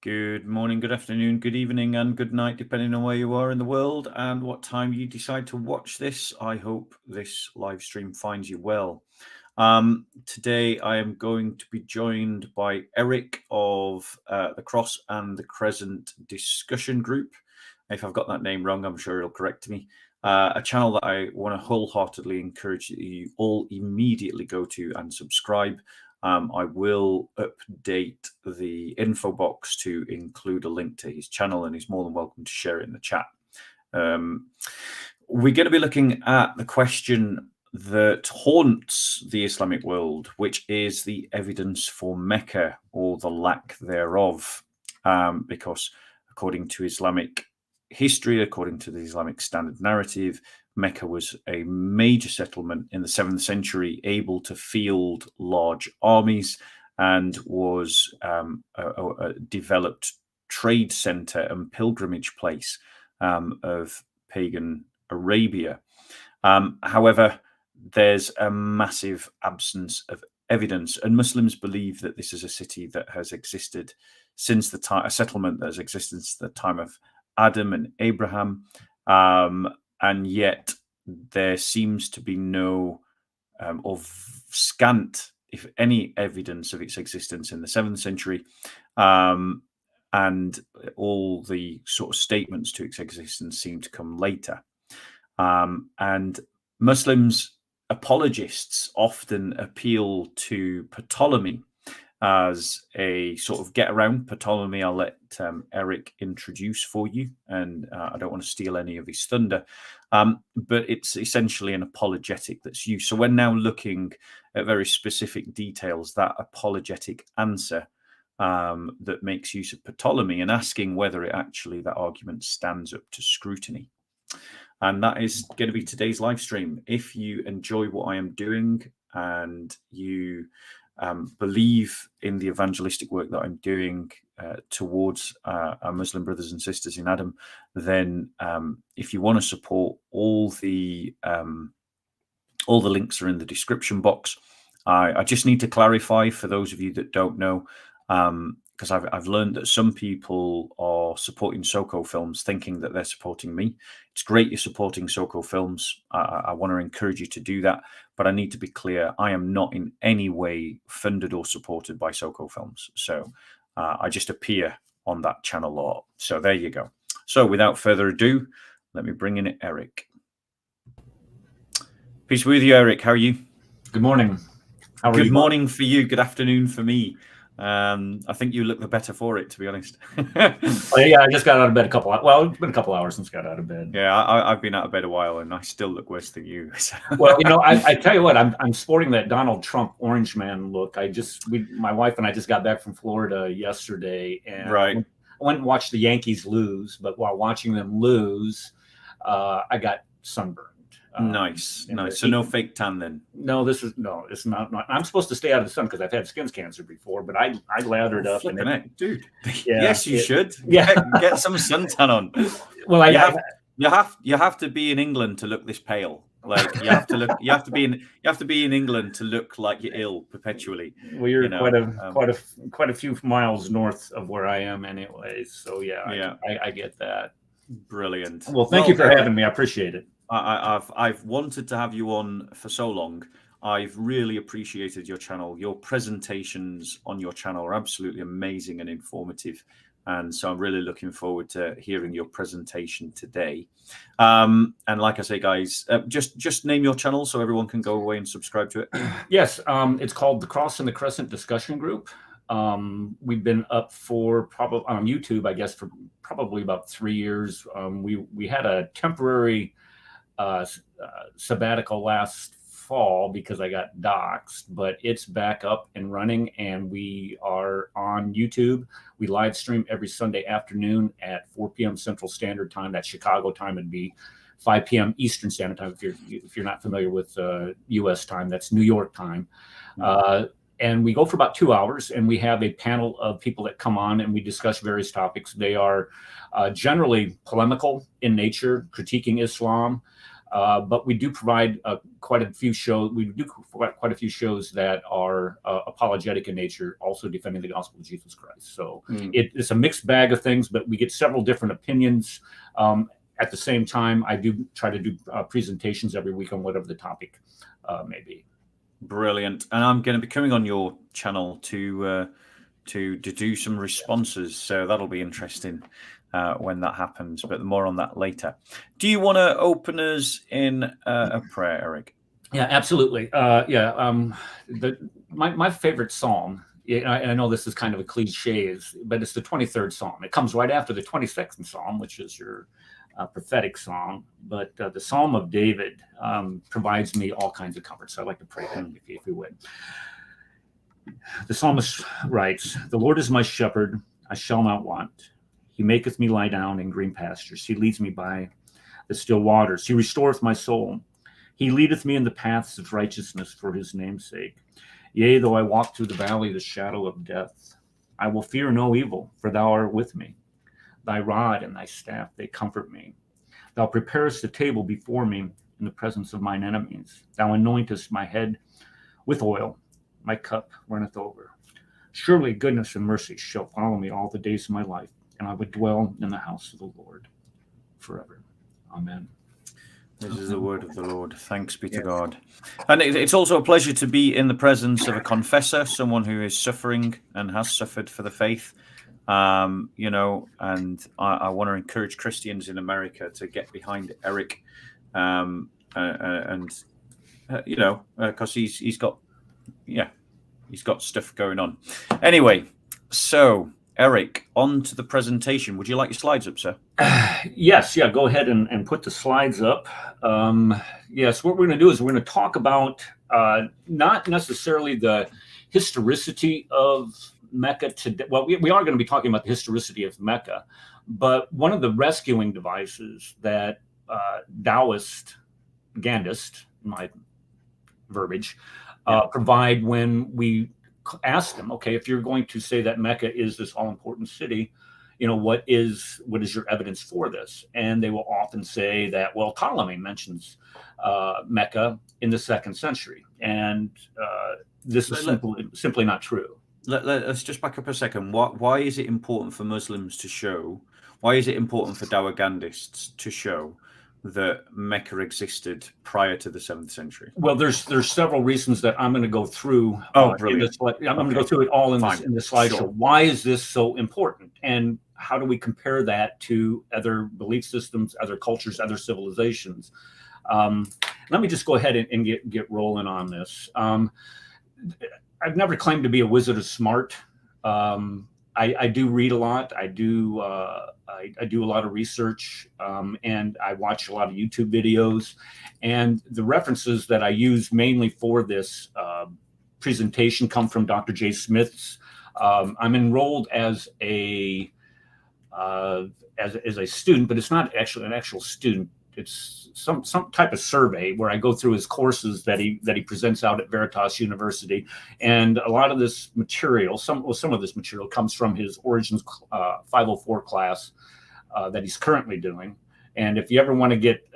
Good morning, good afternoon, good evening, and good night, depending on where you are in the world and what time you decide to watch this. I hope this live stream finds you well. Today, I am going to be joined by Eric of the Cross and the Crescent discussion group. If I've got that name wrong, I'm sure he'll correct me. A channel that I want to wholeheartedly encourage you all immediately go to and subscribe. I will update the info box to include a link to his channel, and he's more than welcome to share it in the chat. We're going to be looking at the question that haunts the Islamic world, which is the evidence for Mecca or the lack thereof, because according to Islamic history, according to the Islamic standard narrative, Mecca was a major settlement in the 7th century, able to field large armies, and was a developed trade center and pilgrimage place of pagan Arabia. However, there's a massive absence of evidence, and Muslims believe that this is a city that has existed since the time, a settlement that has existed since the time of Adam and Abraham, and yet there seems to be no or scant, if any, evidence of its existence in the 7th century, and all the sort of statements to its existence seem to come later. And Muslims apologists often appeal to Ptolemy as a sort of get around. Ptolemy, I'll let Eric introduce for you, and I don't want to steal any of his thunder, but it's essentially an apologetic that's used. So we're now looking at very specific details, that apologetic answer that makes use of Ptolemy, and asking whether it actually, that argument stands up to scrutiny. And that is going to be today's live stream. If you enjoy what I am doing and you believe in the evangelistic work that I'm doing towards our Muslim brothers and sisters in Adam, then if you want to support, all the links are in the description box. I just need to clarify for those of you that don't know, because I've learned that some people are supporting Soco Films thinking that they're supporting me. It's great you're supporting Soco Films. I want to encourage you to do that, but I need to be clear, I am not in any way funded or supported by Soco Films. So I just appear on that channel a lot. So there you go. So without further ado, let me bring in Eric. Peace with you, Eric. How are you? Good morning. How are you? Good morning for you. Good afternoon for me. I think you look the better for it, to be honest. Oh, yeah, I just got out of bed it's been a couple hours since I got out of bed. Yeah, I've been out of bed a while, and I still look worse than you. So. Well, I tell you what, I'm sporting that Donald Trump orange man look. My wife and I just got back from Florida yesterday, and right. I went and watched the Yankees lose. But while watching them lose, I got sunburned. Nice. So no fake tan then? No, it's not. I'm supposed to stay out of the sun because I've had skin cancer before, but I lathered up. Dude. Yeah, yes, you should. Yeah, get some suntan on. Well, you have to be in England to look this pale. Like you have to be in England to look like you're ill perpetually. Well, you're quite a few miles north of where I am, anyway. So yeah. I get that. Brilliant. Well, thank you for having me. I appreciate it. I've wanted to have you on for so long. I've really appreciated your channel. Your presentations on your channel are absolutely amazing and informative. And so I'm really looking forward to hearing your presentation today. And like I say, guys, just name your channel so everyone can go away and subscribe to it. Yes, it's called the Cross and the Crescent Discussion Group. We've been up for probably on YouTube, I guess, for probably about 3 years. We had a temporary sabbatical last fall because I got doxxed, but it's back up and running, and we are on YouTube. We live stream every Sunday afternoon at 4 p.m. Central Standard Time. That's Chicago time. It'd be 5 p.m. Eastern Standard Time. If you're not familiar with U.S. time, that's New York time. And we go for about 2 hours, and we have a panel of people that come on, and we discuss various topics. They are generally polemical in nature, critiquing Islam. But we do provide quite a few shows. We do quite a few shows that are apologetic in nature, also defending the gospel of Jesus Christ. So it's a mixed bag of things, but we get several different opinions. At the same time, I do try to do presentations every week on whatever the topic may be. Brilliant. And I'm going to be coming on your channel to do some responses. So that'll be interesting when that happens, but more on that later. Do you want to open us in a prayer, Eric? Yeah, absolutely. My favorite psalm, I know this is kind of a cliche, but it's the 23rd Psalm. It comes right after the 22nd Psalm, which is your prophetic song. But the Psalm of David provides me all kinds of comfort. So I'd like to pray that if you would. The psalmist writes, "The Lord is my shepherd, I shall not want. He maketh me lie down in green pastures. He leads me by the still waters. He restoreth my soul. He leadeth me in the paths of righteousness for his name's sake. Yea, though I walk through the valley of the shadow of death, I will fear no evil, for thou art with me. Thy rod and thy staff, they comfort me. Thou preparest a table before me in the presence of mine enemies. Thou anointest my head with oil. My cup runneth over. Surely goodness and mercy shall follow me all the days of my life, and I would dwell in the house of the Lord forever." Amen. This is the word of the Lord. Thanks be to God. And it's also a pleasure to be in the presence of a confessor, someone who is suffering and has suffered for the faith. And I want to encourage Christians in America to get behind Eric, because he's got stuff going on. Anyway, so Eric, on to the presentation. Would you like your slides up, sir? Yes, yeah, go ahead and put the slides up. Yes, what we're going to do is we're going to talk about not necessarily the historicity of Mecca today. Well, we are going to be talking about the historicity of Mecca, but one of the rescuing devices that Taoist, Gandhist, my verbiage, provide when we ask them, okay, if you're going to say that Mecca is this all-important city, what is your evidence for this? And they will often say that, well, Ptolemy mentions Mecca in the 2nd century, and this is simply not true. Let's just back up a second. Why is it important for Muslims to show? Why is it important for Dawagandists to show that Mecca existed prior to the 7th century? Well, there's several reasons that I'm going to go through. Brilliant. I'm going to go through it all in the slideshow. Sure. Why is this so important? And how do we compare that to other belief systems, other cultures, other civilizations? Let me just go ahead and get rolling on this. I've never claimed to be a wizard of smart. I do read a lot. I do a lot of research, and I watch a lot of YouTube videos. And the references that I use mainly for this presentation come from Dr. J. Smith's. I'm enrolled as a student, but it's not actually an actual student. It's some type of survey where I go through his courses that he presents out at Veritas University, and a lot of this material, some of this material comes from his Origins 504 class that he's currently doing. And if you ever want to get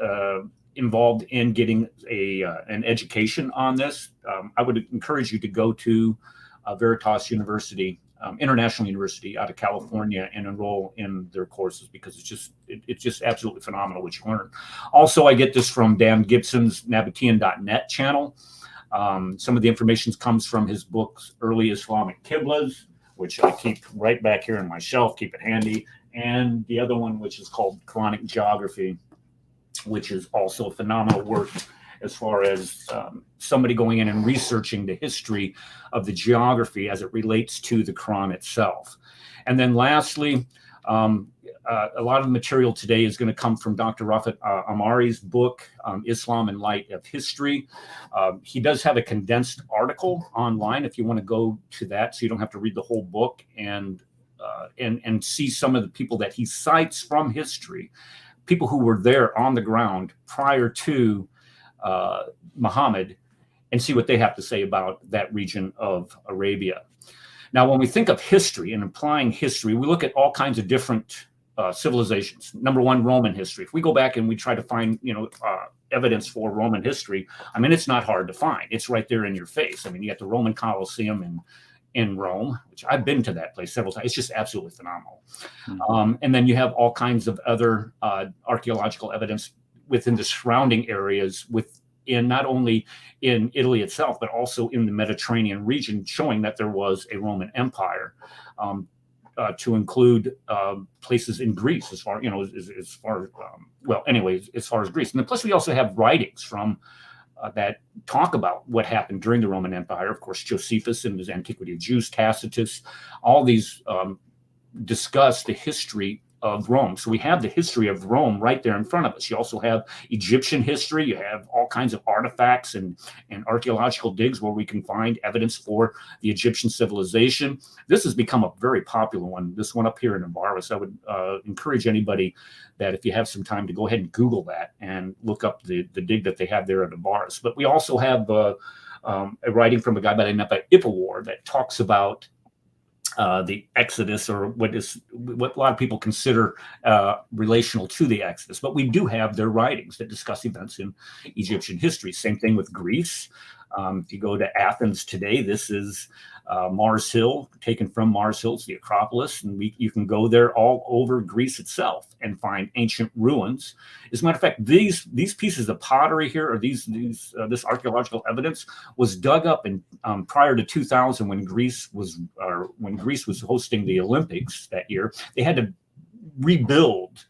involved in getting an education on this, I would encourage you to go to Veritas University, International University out of California, and enroll in their courses, because it's just absolutely phenomenal what you learn. Also, I get this from Dan Gibson's Nabatean.net channel. Some of the information comes from his books, Early Islamic Qiblas, which I keep right back here on my shelf, keep it handy, and the other one, which is called Quranic Geography, which is also a phenomenal work as far as somebody going in and researching the history of the geography as it relates to the Quran itself. And then lastly, a lot of the material today is going to come from Dr. Rafat Amari's book, Islam in Light of History. He does have a condensed article online if you want to go to that, so you don't have to read the whole book and see some of the people that he cites from history, people who were there on the ground prior to Muhammad, and see what they have to say about that region of Arabia. Now, when we think of history and applying history, we look at all kinds of different civilizations. Number one, Roman history. If we go back and we try to find, evidence for Roman history, I mean, it's not hard to find. It's right there in your face. I mean, you got the Roman Colosseum in Rome, which I've been to that place several times. It's just absolutely phenomenal. Mm-hmm. And then you have all kinds of other archaeological evidence within the surrounding areas, not only in Italy itself, but also in the Mediterranean region, showing that there was a Roman Empire, to include places in Greece, as far as Greece. And then plus we also have writings from that talk about what happened during the Roman Empire. Of course, Josephus in his Antiquity of Jews, Tacitus, all these discuss the history of Rome. So we have the history of Rome right there in front of us. You also have Egyptian history. You have all kinds of artifacts and archaeological digs where we can find evidence for the Egyptian civilization. This has become a very popular one. This one up here in Navarus. I would encourage anybody that if you have some time to go ahead and Google that and look up the dig that they have there at Navarus. But we also have a writing from a guy by the name of Btbsoco that talks about the Exodus, or what a lot of people consider relational to the Exodus. But we do have their writings that discuss events in Egyptian history. Same thing with Greece. If you go to Athens today, this is Mars Hill, taken from Mars Hill, it's the Acropolis, and you can go there all over Greece itself and find ancient ruins. As a matter of fact, these pieces of pottery here, or this archaeological evidence, was dug up in prior to 2000 when Greece was hosting the Olympics that year. They had to rebuild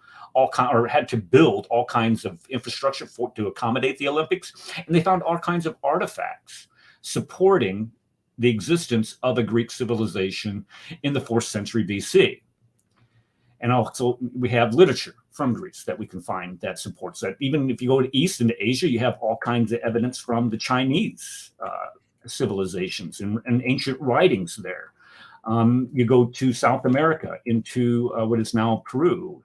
had to build all kinds of infrastructure to accommodate the Olympics, and they found all kinds of artifacts supporting the existence of a Greek civilization in the 4th century BC. And also we have literature from Greece that we can find that supports that. Even if you go east into Asia, you have all kinds of evidence from the Chinese civilizations and ancient writings there. You go to South America, into what is now Peru.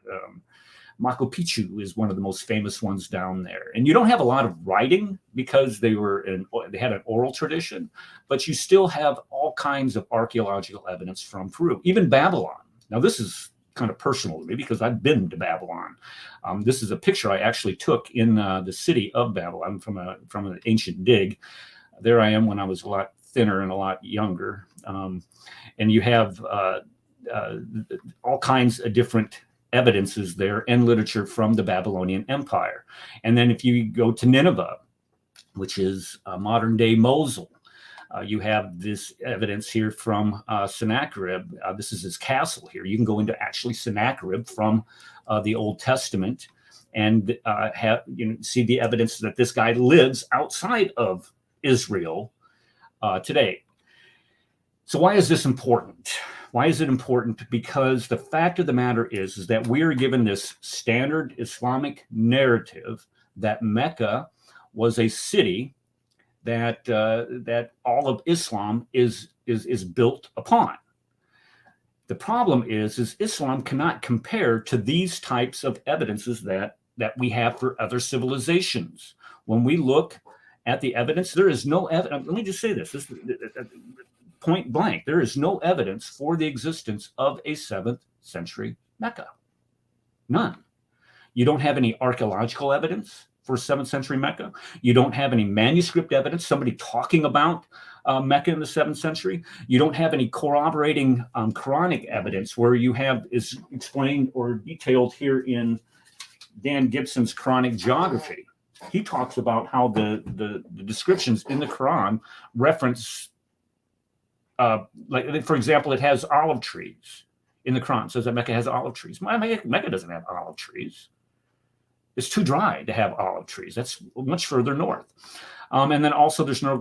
Machu Picchu is one of the most famous ones down there. And you don't have a lot of writing because they had an oral tradition, but you still have all kinds of archaeological evidence from Peru, even Babylon. Now, this is kind of personal to me because I've been to Babylon. This is a picture I actually took in the city of Babylon from an ancient dig. There I am when I was a lot thinner and a lot younger. And you have all kinds of different evidences there and literature from the Babylonian Empire. And then if you go to Nineveh, which is modern day Mosul, you have this evidence here from Sennacherib. This is his castle here. You can go into actually Sennacherib from the Old Testament and see the evidence that this guy lives outside of Israel today. So why is this important? Why is it important? Because the fact of the matter is that we are given this standard Islamic narrative that Mecca was a city that all of Islam is built upon. The problem is Islam cannot compare to these types of evidences that we have for other civilizations. When we look at the evidence, there is no evidence. Let me just say this point blank, there is no evidence for the existence of a 7th century Mecca. None. You don't have any archaeological evidence for 7th century Mecca. You don't have any manuscript evidence, somebody talking about Mecca in the 7th century. You don't have any corroborating Quranic evidence where you have is explained or detailed here in Dan Gibson's Quranic Geography. He talks about how the descriptions in the Quran reference like for example, it has olive trees in the Quran. It says that Mecca has olive trees. Mecca doesn't have olive trees. It's too dry to have olive trees. That's much further north. And then also there's no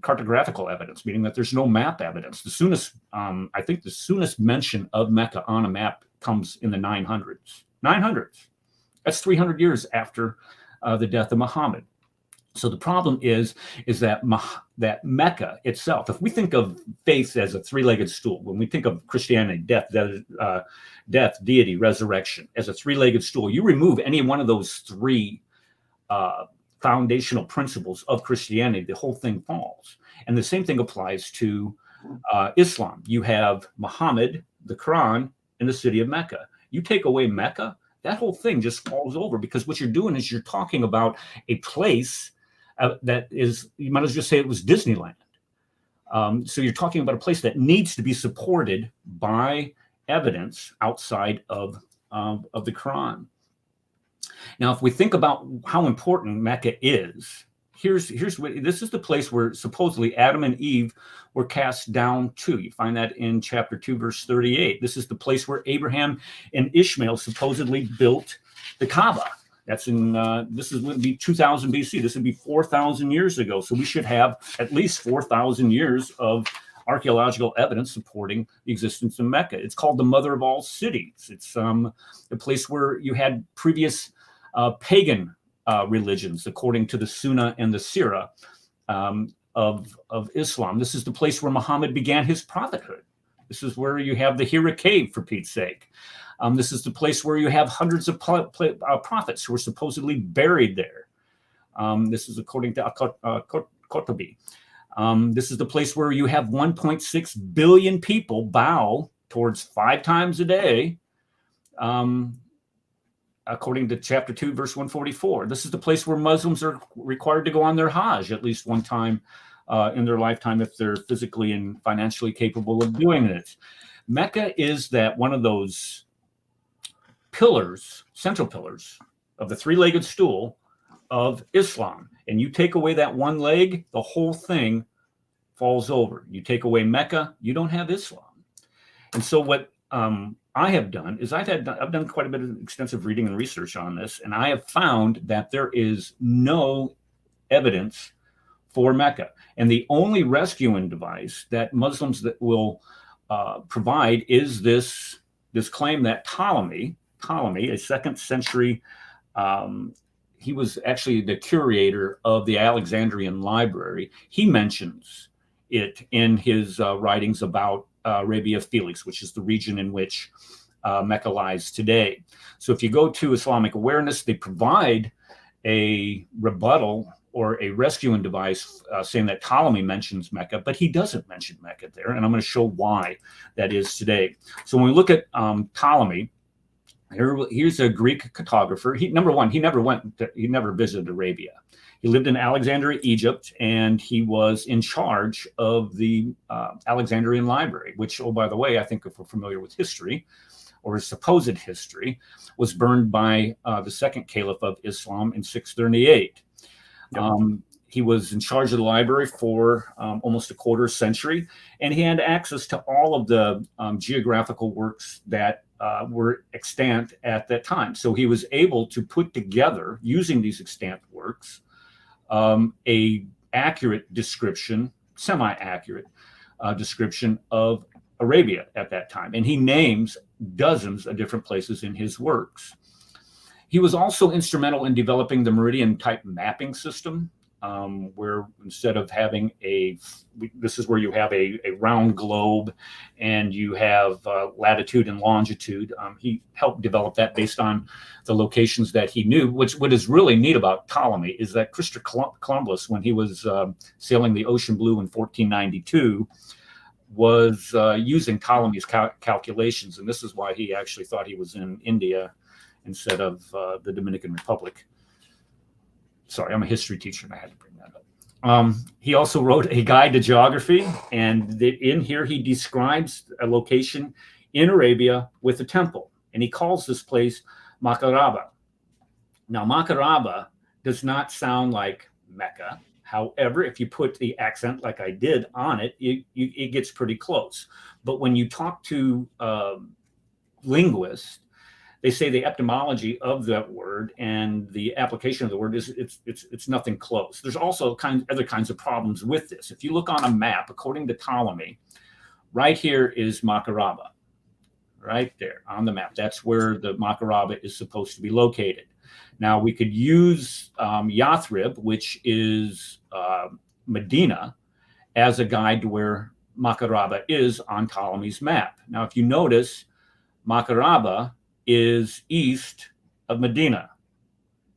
cartographical evidence, meaning that there's no map evidence. The soonest, I think the soonest mention of Mecca on a map comes in the 900s. 900s. That's 300 years after the death of Muhammad. So the problem is that that Mecca itself, if we think of faith as a three-legged stool, when we think of Christianity, death, deity, resurrection, as a three-legged stool, you remove any one of those three foundational principles of Christianity, the whole thing falls. And the same thing applies to Islam. You have Muhammad, the Quran, and the city of Mecca. You take away Mecca, that whole thing just falls over, because what you're doing is you're talking about a place that is, you might as well just say it was Disneyland. So you're talking about a place that needs to be supported by evidence outside of the Quran. Now, if we think about how important Mecca is, here's what this is: the place where supposedly Adam and Eve were cast down to. You find that in chapter 2, verse 38. This is the place where Abraham and Ishmael supposedly built the Kaaba. That's in this would be 2000 BC. This would be 4,000 years ago. So we should have at least 4,000 years of archaeological evidence supporting the existence of Mecca. It's called the mother of all cities. It's the place where you had previous pagan religions, according to the Sunnah and the Sirah of Islam. This is the place where Muhammad began his prophethood. This is where you have the Hira cave, for Pete's sake. This is the place where you have hundreds of prophets who were supposedly buried there. This is according to Qurtubi. This is the place where you have 1.6 billion people bow towards 5 times a day, according to chapter 2, verse 144. This is the place where Muslims are required to go on their Hajj at least one time in their lifetime if they're physically and financially capable of doing it. Mecca is that one of those pillars, central pillars of the three-legged stool of Islam. And you take away that one leg, the whole thing falls over. You take away Mecca, you don't have Islam. And so what I have done is I've done quite a bit of extensive reading and research on this, and I have found that there is no evidence for Mecca. And the only rescuing device that Muslims that will provide is this claim that Ptolemy, a 2nd century, he was actually the curator of the Alexandrian library. He mentions it in his writings about Arabia Felix, which is the region in which Mecca lies today. So if you go to Islamic Awareness, they provide a rebuttal or a rescuing device saying that Ptolemy mentions Mecca, but he doesn't mention Mecca there. And I'm going to show why that is today. So when we look at Ptolemy, here's a Greek cartographer. He never visited Arabia. He lived in Alexandria, Egypt, and he was in charge of the Alexandrian library, which, oh, by the way, I think if we're familiar with history, or supposed history, was burned by the 2nd Caliph of Islam in 638. Yep. He was in charge of the library for almost a quarter century, and he had access to all of the geographical works that were extant at that time. So he was able to put together, using these extant works, a accurate description, semi-accurate description of Arabia at that time. And he names dozens of different places in his works. He was also instrumental in developing the meridian type mapping system, where instead of having this is where you have a round globe and you have latitude and longitude. He helped develop that based on the locations that he knew. What is really neat about Ptolemy is that Christopher Columbus, when he was sailing the ocean blue in 1492, was using Ptolemy's calculations. And this is why he actually thought he was in India instead of the Dominican Republic. Sorry, I'm a history teacher and I had to bring that up. He also wrote a guide to geography, and in here he describes a location in Arabia with a temple, and he calls this place Makaraba. Now, Makaraba does not sound like Mecca. However, if you put the accent like I did on it, it gets pretty close. But when you talk to linguists, they say the etymology of that word and the application of the word is it's nothing close. There's also other kinds of problems with this. If you look on a map, according to Ptolemy, right here is Makaraba, right there on the map. That's where the Makaraba is supposed to be located. Now we could use Yathrib, which is Medina, as a guide to where Makaraba is on Ptolemy's map. Now, if you notice, Makaraba is east of Medina.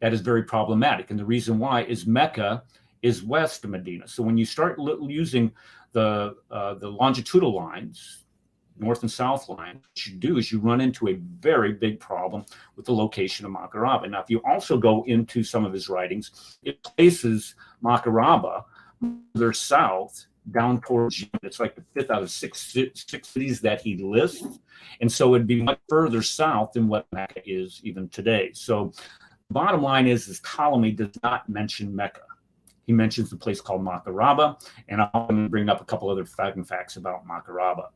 That is very problematic. And the reason why is Mecca is west of Medina. So when you start using the longitudinal lines, north and south line, what you do is you run into a very big problem with the location of Makaraba. Now, if you also go into some of his writings, it places Makaraba further south down towards Yemen. It's like the fifth out of six cities that he lists. And so it'd be much further south than what Mecca is even today. So the bottom line is Ptolemy does not mention Mecca. He mentions the place called Makaraba, and I'll bring up a couple other facts about Makaraba.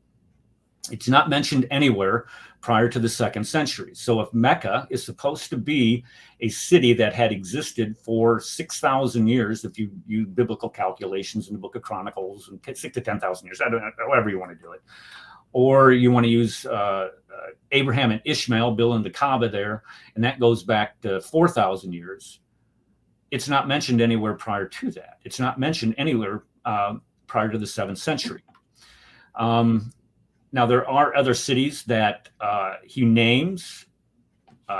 It's not mentioned anywhere prior to the 2nd century. So if Mecca is supposed to be a city that had existed for 6,000 years, if you use biblical calculations in the Book of Chronicles, and 6 to 10,000 years, I don't know, however you want to do it, or you want to use Abraham and Ishmael building the Kaaba there, and that goes back to 4,000 years. It's not mentioned anywhere prior to that. It's not mentioned anywhere prior to the 7th century. Now, there are other cities that he names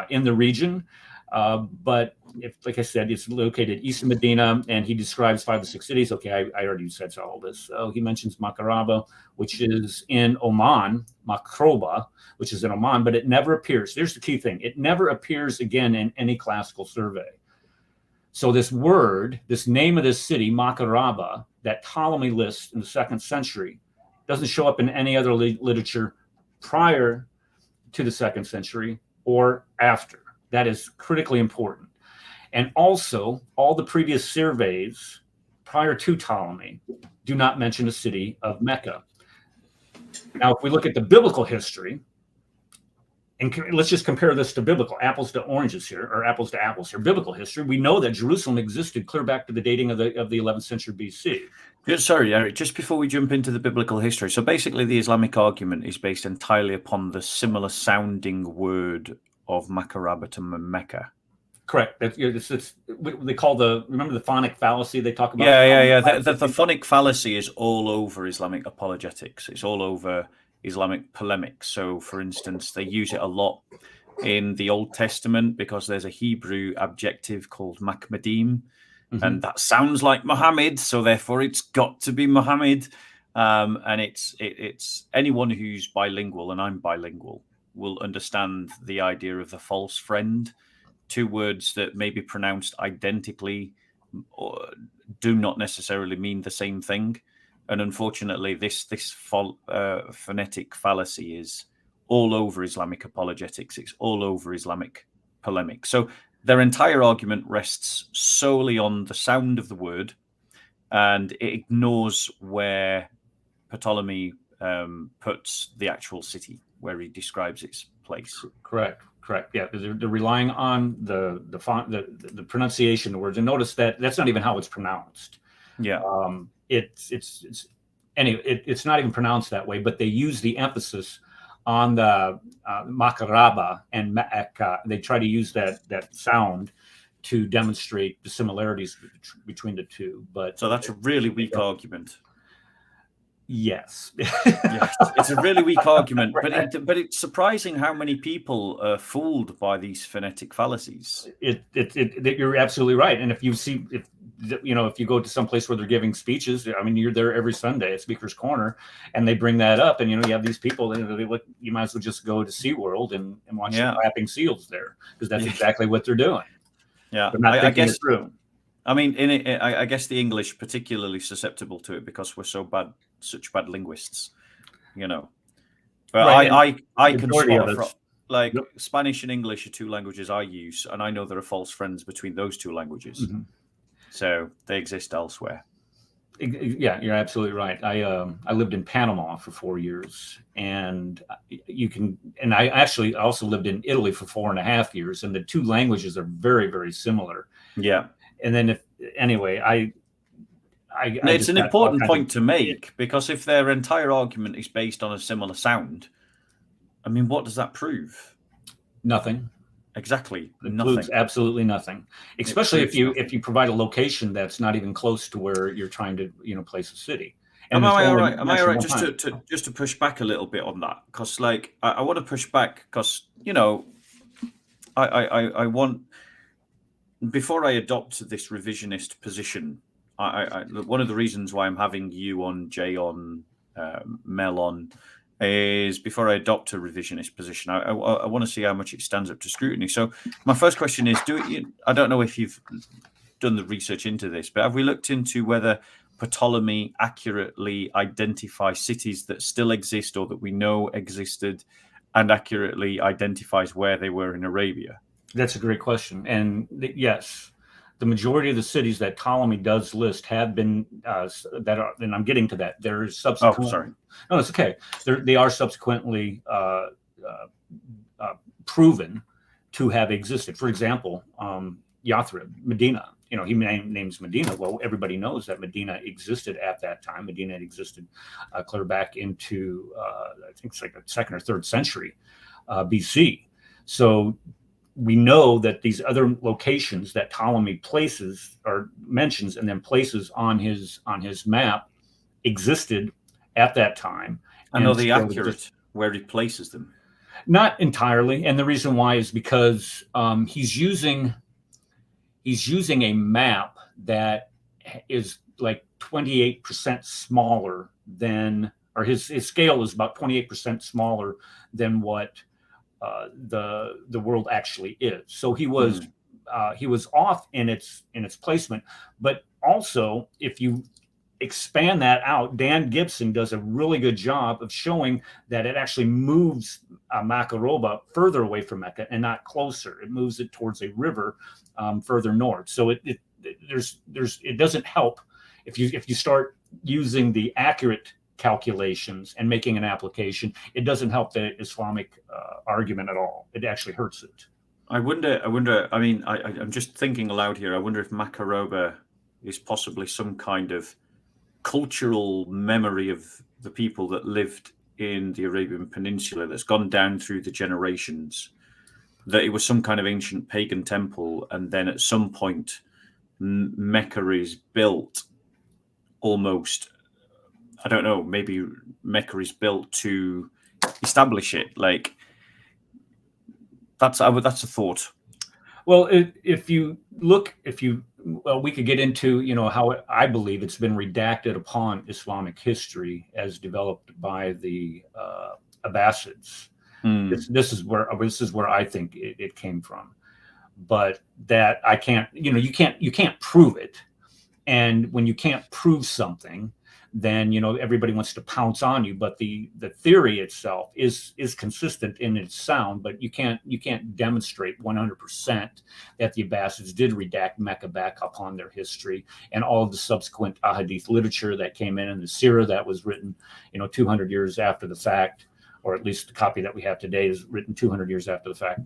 in the region, but like I said, it's located east of Medina, and he describes 5 to 6 cities. Okay, I already said all this. So he mentions Makaraba, which is in Oman, Makroba, which is in Oman, but it never appears. Here's the key thing. It never appears again in any classical survey. So this word, this name of this city, Makaraba, that Ptolemy lists in the 2nd century, doesn't show up in any other literature prior to the 2nd century or after. That is critically important. And also, all the previous surveys prior to Ptolemy do not mention the city of Mecca. Now, if we look at the biblical history, and let's just compare this to biblical, apples to oranges here, or apples to apples here. Biblical history, we know that Jerusalem existed clear back to the dating of the 11th century BC. Sorry, Eric, just before we jump into the biblical history. So basically the Islamic argument is based entirely upon the similar sounding word of Makaraba to Mecca. Correct. It's they call remember the phonic fallacy they talk about? Yeah. The phonic fallacy is all over Islamic apologetics. It's all over Islamic polemics. So, for instance, they use it a lot in the Old Testament because there's a Hebrew adjective called Makmadim, and that sounds like Muhammad, so therefore it's got to be Muhammad. And it's anyone who's bilingual, and I'm bilingual, will understand the idea of the false friend. 2 words that may be pronounced identically or do not necessarily mean the same thing. And unfortunately, this phonetic fallacy is all over Islamic apologetics. It's all over Islamic polemics. So their entire argument rests solely on the sound of the word, and it ignores where Ptolemy puts the actual city, where he describes its place. Correct. Yeah, they're relying on the font, the pronunciation of words, and notice that that's not even how it's pronounced. Yeah. It's not even pronounced that way, but they use the emphasis on the Makaraba and Mecca. They try to use that sound to demonstrate the similarities between the two. But so that's a really weak argument. Yes. Yes, it's a really weak argument, but it's surprising how many people are fooled by these phonetic fallacies. You're absolutely right. And if you go to some place where they're giving speeches, I mean, you're there every Sunday at Speaker's Corner, and they bring that up, and you have these people, and you might as well just go to SeaWorld and watch the flapping seals there, because that's exactly what they're doing. Yeah, they're not thinking it through. I mean, I guess the English particularly susceptible to it because we're such bad linguists, But right, I can spot Spanish and English are 2 languages I use, and I know there are false friends between those 2 languages. So they exist elsewhere. Yeah, you're absolutely right. I lived in Panama for 4 years, and I actually also lived in Italy for 4.5 years, and the two languages are very, very similar. Yeah. And then I It's just an got all important kinds point to make, because if their entire argument is based on a similar sound, I mean, what does that prove? nothing. Exactly, It nothing. proves absolutely nothing. Especially if nothing. you provide a location that's not even close to where you're trying to place a city. And And it's am I all only right? Am I all right? mentioned one time. Just to push back a little bit on that, because like I want to push back, because I want, before I adopt this revisionist position, one of the reasons why I'm having you on, Jay on, Mel on, is before I adopt a revisionist position, I want to see how much it stands up to scrutiny. So my first question is, I don't know if you've done the research into this, but have we looked into whether Ptolemy accurately identifies cities that still exist or that we know existed, and accurately identifies where they were in Arabia? That's a great question. And yes, the majority of the cities that Ptolemy does list have been and I'm getting to that. There is subsequent. Oh, sorry. No, it's okay. They are subsequently proven to have existed. For example, Yathrib, Medina. He names Medina. Well, everybody knows that Medina existed at that time. Medina existed clear back into I think it's like the 2nd or 3rd century BC. So we know that these other locations that Ptolemy places or mentions and then places on his map existed at that time. And are they accurate where he places them? Not entirely, and the reason why is because he's using a map that is like 28% smaller than, or his scale is about 28% smaller than what the world actually is. So he was off in its placement, but also if you expand that out, Dan Gibson does a really good job of showing that it actually moves Macaroba further away from Mecca and not closer. It moves it towards a river further north. So it doesn't help if you start using the accurate calculations and making an application. It doesn't help the Islamic argument at all. It actually hurts it. I wonder. I mean, I'm just thinking aloud here. I wonder if Macaroba is possibly some kind of cultural memory of the people that lived in the Arabian Peninsula that's gone down through the generations, that it was some kind of ancient pagan temple, and then at some point Mecca is built almost, I don't know, maybe Mecca is built to establish it. Like that's a thought. Well, we could get into, how I believe it's been redacted upon Islamic history as developed by the Abbasids. This is where I think it came from, but that I can't, you can't prove it. And when you can't prove something, then everybody wants to pounce on you. But the theory itself is consistent in its sound, but you can't demonstrate 100% that the Abbasids did redact Mecca back upon their history and all of the subsequent ahadith literature that came in, and the Sirah that was written 200 years after the fact, or at least the copy that we have today is written 200 years after the fact.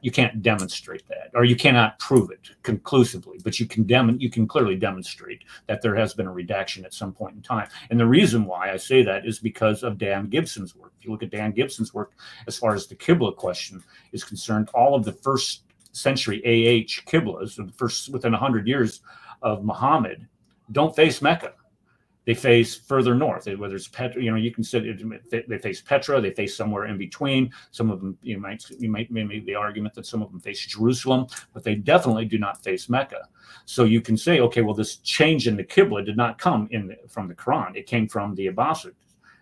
You can't demonstrate that, or you cannot prove it conclusively, but you can clearly demonstrate that there has been a redaction at some point in time. And the reason why I say that is because of Dan Gibson's work. If you look at Dan Gibson's work, as far as the Qibla question is concerned, all of the 1st century AH Qiblas, the first within 100 years of Muhammad, don't face Mecca. They face further north, whether it's Petra. You can say they face Petra. They face somewhere in between. Some of them, you might make the argument that some of them face Jerusalem, but they definitely do not face Mecca. So you can say, okay, well, this change in the Qibla did not come from the Quran. It came from the Abbasids.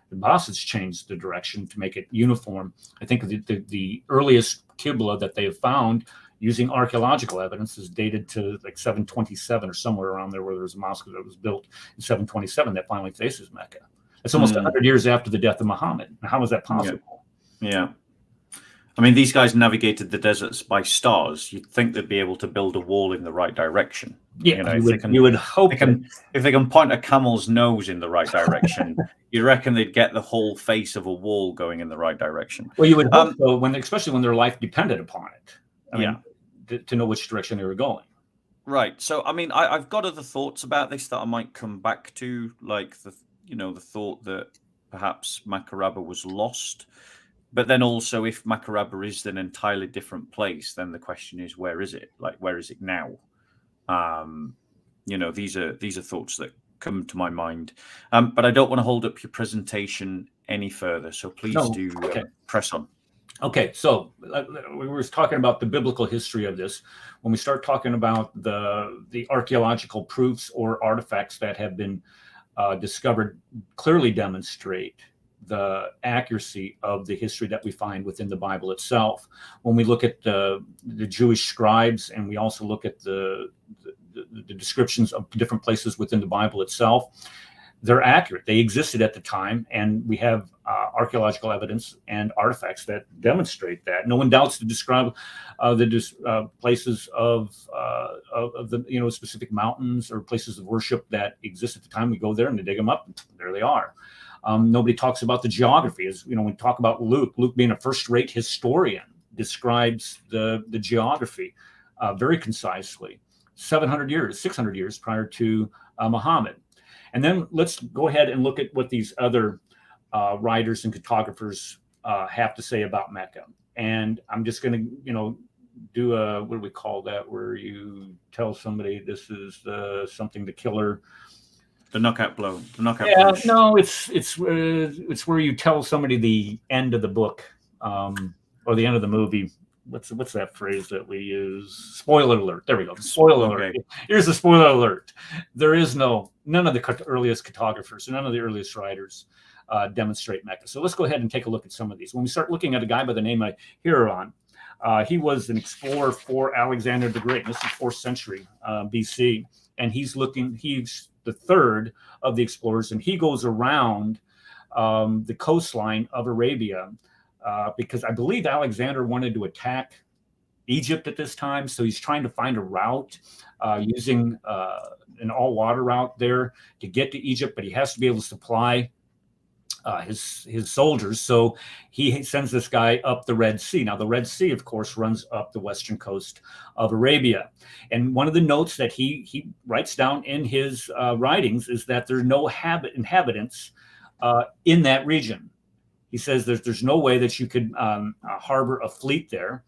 The Abbasids changed the direction to make it uniform. I think the earliest Qibla that they have found using archaeological evidence is dated to like 727 or somewhere around there, where there was a mosque that was built in 727 that finally faces Mecca. It's almost 100 years after the death of Muhammad. How is that possible? Yeah. I mean, these guys navigated the deserts by stars. You'd think they'd be able to build a wall in the right direction. Yeah, if you would hope if they can point a camel's nose in the right direction, you reckon they'd get the whole face of a wall going in the right direction. Well, you would hope so, especially when their life depended upon it. I mean, to know which direction they were going. Right. So, I mean, I've got other thoughts about this that I might come back to, like the thought that perhaps Makaraba was lost. But then also, if Makaraba is an entirely different place, then the question is, where is it? Like, where is it now? These are thoughts that come to my mind. But I don't want to hold up your presentation any further. So please do press on. Okay, so we were talking about the biblical history of this. When we start talking about the archaeological proofs or artifacts that have been discovered, clearly demonstrate the accuracy of the history that we find within the Bible itself. When we look at the Jewish scribes, and we also look at the descriptions of different places within the Bible itself, they're accurate. They existed at the time, and we have archaeological evidence and artifacts that demonstrate that. No one doubts to describe the places of the specific mountains or places of worship that exist at the time. We go there and they dig them up, and there they are. Nobody talks about the geography. As when we talk about Luke being a first-rate historian, describes the geography very concisely. 600 years prior to Muhammad. And then let's go ahead and look at what these other writers and cartographers have to say about Mecca. And I'm just going to, do a, what do we call that, where you tell somebody this is something, the killer. The knockout blow. The knockout punch. No, it's where you tell somebody the end of the book or the end of the movie. What's that phrase that we use? Spoiler alert. There we go. Spoiler alert. Here's the spoiler alert. There is none of the earliest cartographers, none of the earliest writers demonstrate Mecca. So let's go ahead and take a look at some of these. When we start looking at a guy by the name of Hieron, he was an explorer for Alexander the Great. This is 4th century BC. And he's the third of the explorers, and he goes around the coastline of Arabia because I believe Alexander wanted to attack Egypt at this time. So he's trying to find a route using an all-water route there to get to Egypt, but he has to be able to supply his soldiers. So he sends this guy up the Red Sea. Now, the Red Sea, of course, runs up the western coast of Arabia. And one of the notes that he writes down in his writings is that there are no inhabitants in that region. He says there's no way that you could harbor a fleet there.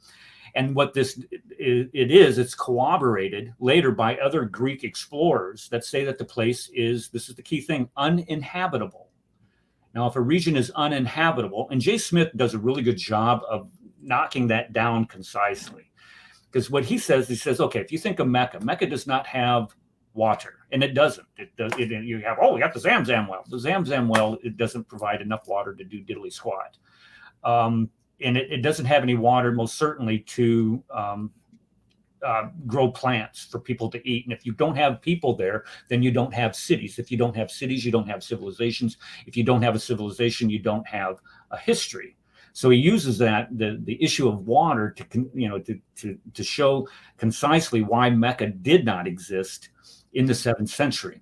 And what it's corroborated later by other Greek explorers that say that the place is, this is the key thing, uninhabitable. Now, if a region is uninhabitable, and Jay Smith does a really good job of knocking that down concisely, because what he says, okay, if you think of Mecca does not have water, and it doesn't. We got the Zamzam well. The Zamzam well, it doesn't provide enough water to do diddly squat. And it doesn't have any water, most certainly, to grow plants for people to eat. And if you don't have people there, then you don't have cities. If you don't have cities, you don't have civilizations. If you don't have a civilization, you don't have a history. So he uses the issue of water to show concisely why Mecca did not exist in the 7th century.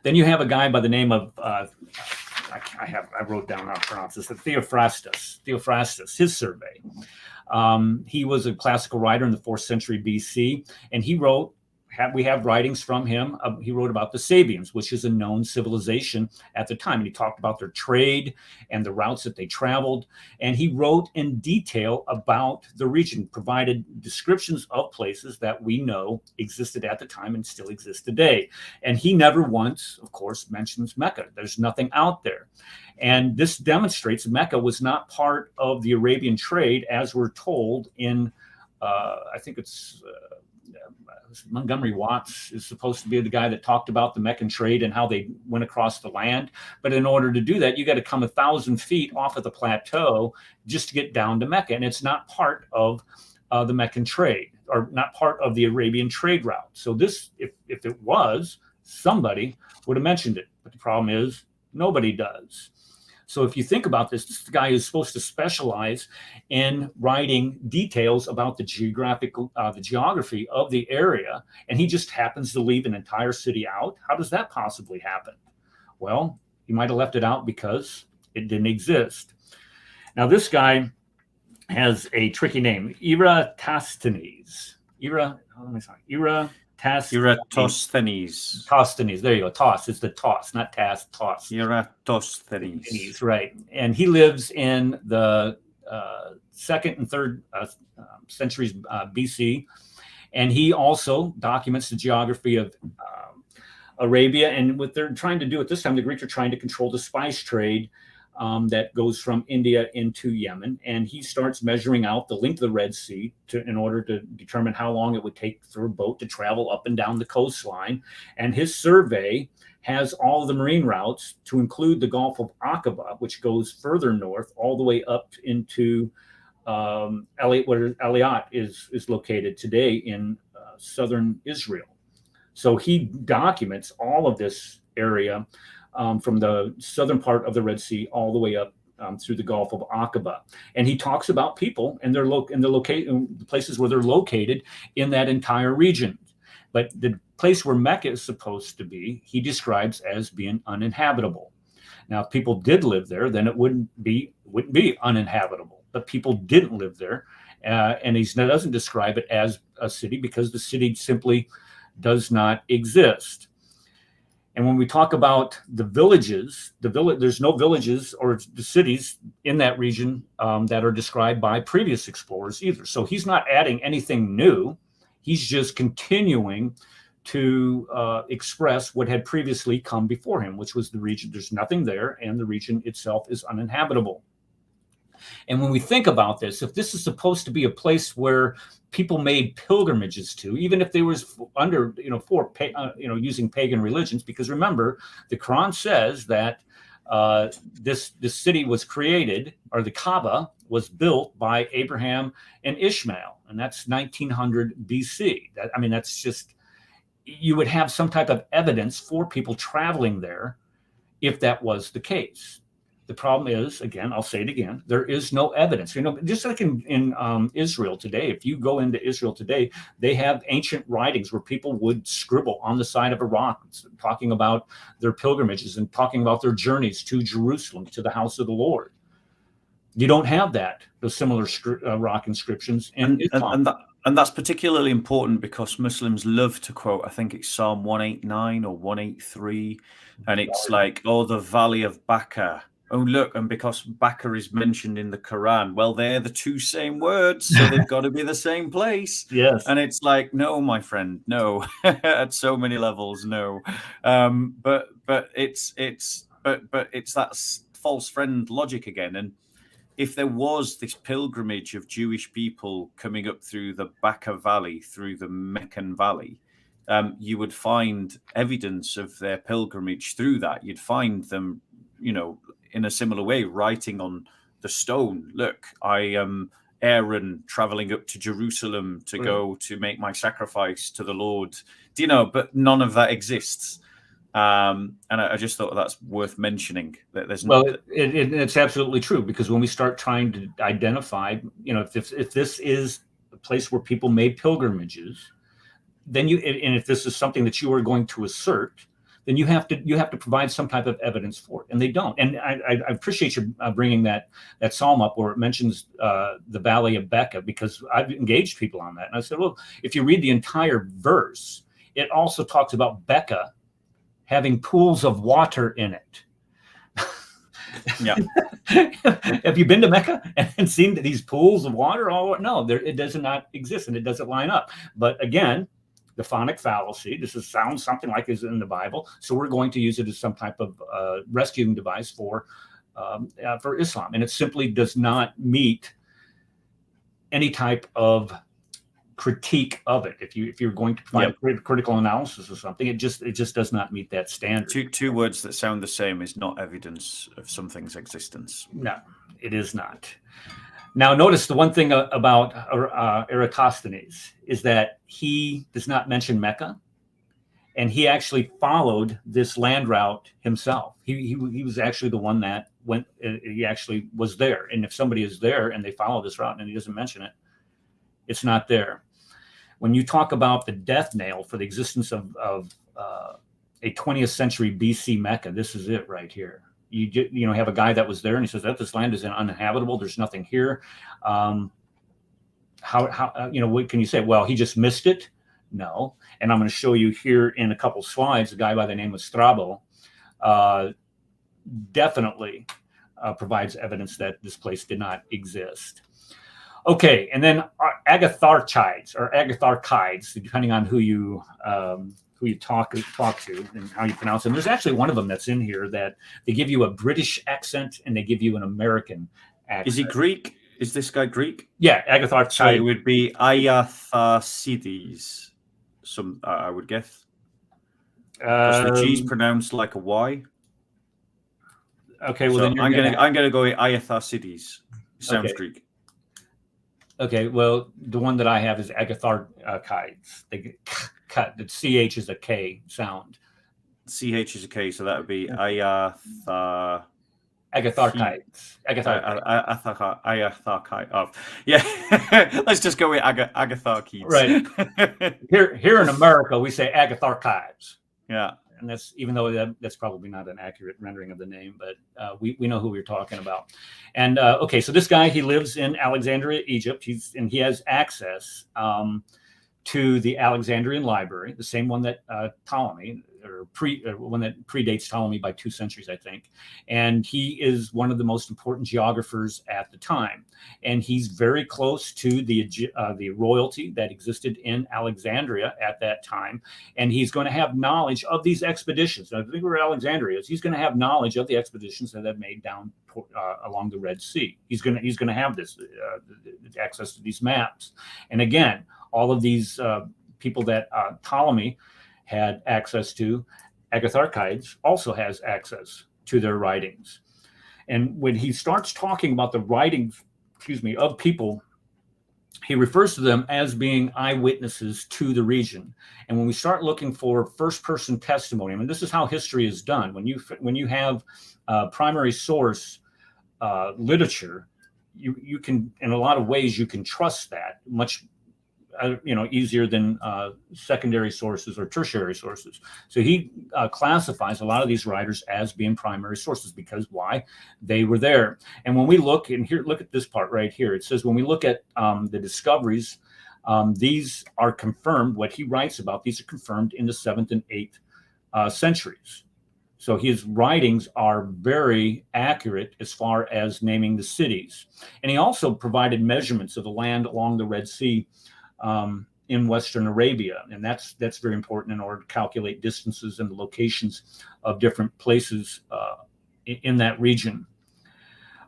Then you have a guy by the name of I wrote down how to pronounce this, Theophrastus, his survey. He was a classical writer in the 4th century BC, and we have writings from him. He wrote about the Sabians, which is a known civilization at the time. And he talked about their trade and the routes that they traveled. And he wrote in detail about the region, provided descriptions of places that we know existed at the time and still exist today. And he never once, of course, mentions Mecca. There's nothing out there. And this demonstrates Mecca was not part of the Arabian trade, as we're told in, I think it's Montgomery Watts is supposed to be the guy that talked about the Meccan trade and how they went across the land. But in order to do that, you got to come 1,000 feet off of the plateau just to get down to Mecca. And it's not part of the Meccan trade, or not part of the Arabian trade route. So this, if it was, somebody would have mentioned it. But the problem is nobody does. So if you think about this is the guy who's supposed to specialize in writing details about the geography of the area, and he just happens to leave an entire city out. How does that possibly happen? Well, he might have left it out because it didn't exist. Now, this guy has a tricky name, Eratosthenes. Eratosthenes. There you go. Tos. It's the Tos, not Tass. Tos. Eratosthenes. Right. And he lives in the 2nd and 3rd centuries BC. And he also documents the geography of Arabia. And what they're trying to do at this time, the Greeks are trying to control the spice trade that goes from India into Yemen. And he starts measuring out the length of the Red Sea in order to determine how long it would take for a boat to travel up and down the coastline. And his survey has all of the marine routes to include the Gulf of Aqaba, which goes further north all the way up into where Eliat is located today in southern Israel. So he documents all of this area from the southern part of the Red Sea all the way up through the Gulf of Aqaba. And he talks about people and the places where they're located in that entire region. But the place where Mecca is supposed to be, he describes as being uninhabitable. Now, if people did live there, then it wouldn't be uninhabitable. But people didn't live there. And he doesn't describe it as a city because the city simply does not exist. And when we talk about the villages, there's no villages or the cities in that region that are described by previous explorers either. So he's not adding anything new. He's just continuing to express what had previously come before him, which was the region. There's nothing there, and the region itself is uninhabitable. And when we think about this, if this is supposed to be a place where people made pilgrimages to, even if they was under, using pagan religions, because remember, the Quran says that this city was created, or the Kaaba was built by Abraham and Ishmael, and that's 1900 BC. That's just, you would have some type of evidence for people traveling there if that was the case. The problem is, again, I'll say it again, there is no evidence. Just like in Israel today, if you go into Israel today, they have ancient writings where people would scribble on the side of a rock, talking about their pilgrimages and talking about their journeys to Jerusalem, to the house of the Lord. You don't have those similar rock inscriptions in Islam. And that's particularly important because Muslims love to quote, I think it's Psalm 189 or 183, and it's like, oh, the valley of Baca. Oh, look, and because Baca is mentioned in the Quran, well, they're the two same words, so they've got to be the same place. Yes. And it's like, no, my friend, no. At so many levels, no. But it's that false friend logic again. And if there was this pilgrimage of Jewish people coming up through the Baca Valley, through the Meccan Valley, you would find evidence of their pilgrimage through that. You'd find them, in a similar way, writing on the stone, look, I am Aaron traveling up to Jerusalem to go to make my sacrifice to the Lord. But none of that exists. And I just thought that's worth mentioning. That there's it's absolutely true, because when we start trying to identify, if this is a place where people made pilgrimages, then if this is something that you are going to assert, then you have to provide some type of evidence for it, and they don't. And I appreciate you bringing that psalm up where it mentions the Valley of Baca, because I've engaged people on that, and I said, well, if you read the entire verse, it also talks about Baca having pools of water in it. Yeah. Have you been to Mecca and seen these pools of water? No, it does not exist, and it doesn't line up. But again, the phonic fallacy. This sounds something like is in the Bible, so we're going to use it as some type of rescuing device for Islam, and it simply does not meet any type of critique of it. If you're going to provide critical analysis of something, it just does not meet that standard. Two words that sound the same is not evidence of something's existence. No, it is not. Now, notice the one thing about Eratosthenes is that he does not mention Mecca, and he actually followed this land route himself. He was actually the one that when he actually was there. And if somebody is there and they follow this route and he doesn't mention it, it's not there. When you talk about the death nail for the existence of a 20th century BC Mecca, this is it right here. You have a guy that was there and he says that this land is uninhabitable. There's nothing here. What can you say? Well, he just missed it. No. And I'm going to show you here in a couple slides, a guy by the name of Strabo definitely provides evidence that this place did not exist. Okay, and then Agatharchides or Agatharchides, depending on who you talk to and how you pronounce them. There's actually one of them that's in here that they give you a British accent and they give you an American accent. Is he Greek? Is this guy Greek? Yeah, Agatharchides. So it would be Iatharcides. I would guess. Because the G's pronounced like a Y. Okay, well so then I'm gonna go with Iatharcides. Sounds Greek. Okay, well the one that I have is Agatharchides. The CH is a K sound. CH is a K, so that would be Agatharchides. Iatharchides. Oh, yeah. Let's just go with Agatharchides. Right. Here in America, we say Agatharchides. Yeah. And that's, even though that's probably not an accurate rendering of the name, but we know who we're talking about. And okay, so this guy, he lives in Alexandria, Egypt. He has access to the Alexandrian library, the same one that Ptolemy, one that predates Ptolemy by 2 centuries, I think. And he is one of the most important geographers at the time. And he's very close to the royalty that existed in Alexandria at that time. And he's going to have knowledge of these expeditions. Now, I think where Alexandria is, he's going to have knowledge of the expeditions that have made down along the Red Sea. He's going to have this access to these maps. And again, all of these people that Ptolemy had access to, Agatharchides also has access to their writings. And when he starts talking about the writings, of people, he refers to them as being eyewitnesses to the region. And when we start looking for first-person testimony, I mean, this is how history is done. When you have primary source literature, you can, in a lot of ways, you can trust that much easier than secondary sources or tertiary sources. So he classifies a lot of these writers as being primary sources because why? They were there. And when we look, and here, look at this part right here. It says when we look at the discoveries, these are confirmed. What he writes about, these are confirmed in the 7th and 8th centuries. So his writings are very accurate as far as naming the cities. And he also provided measurements of the land along the Red Sea in Western Arabia. And that's very important in order to calculate distances and the locations of different places in that region.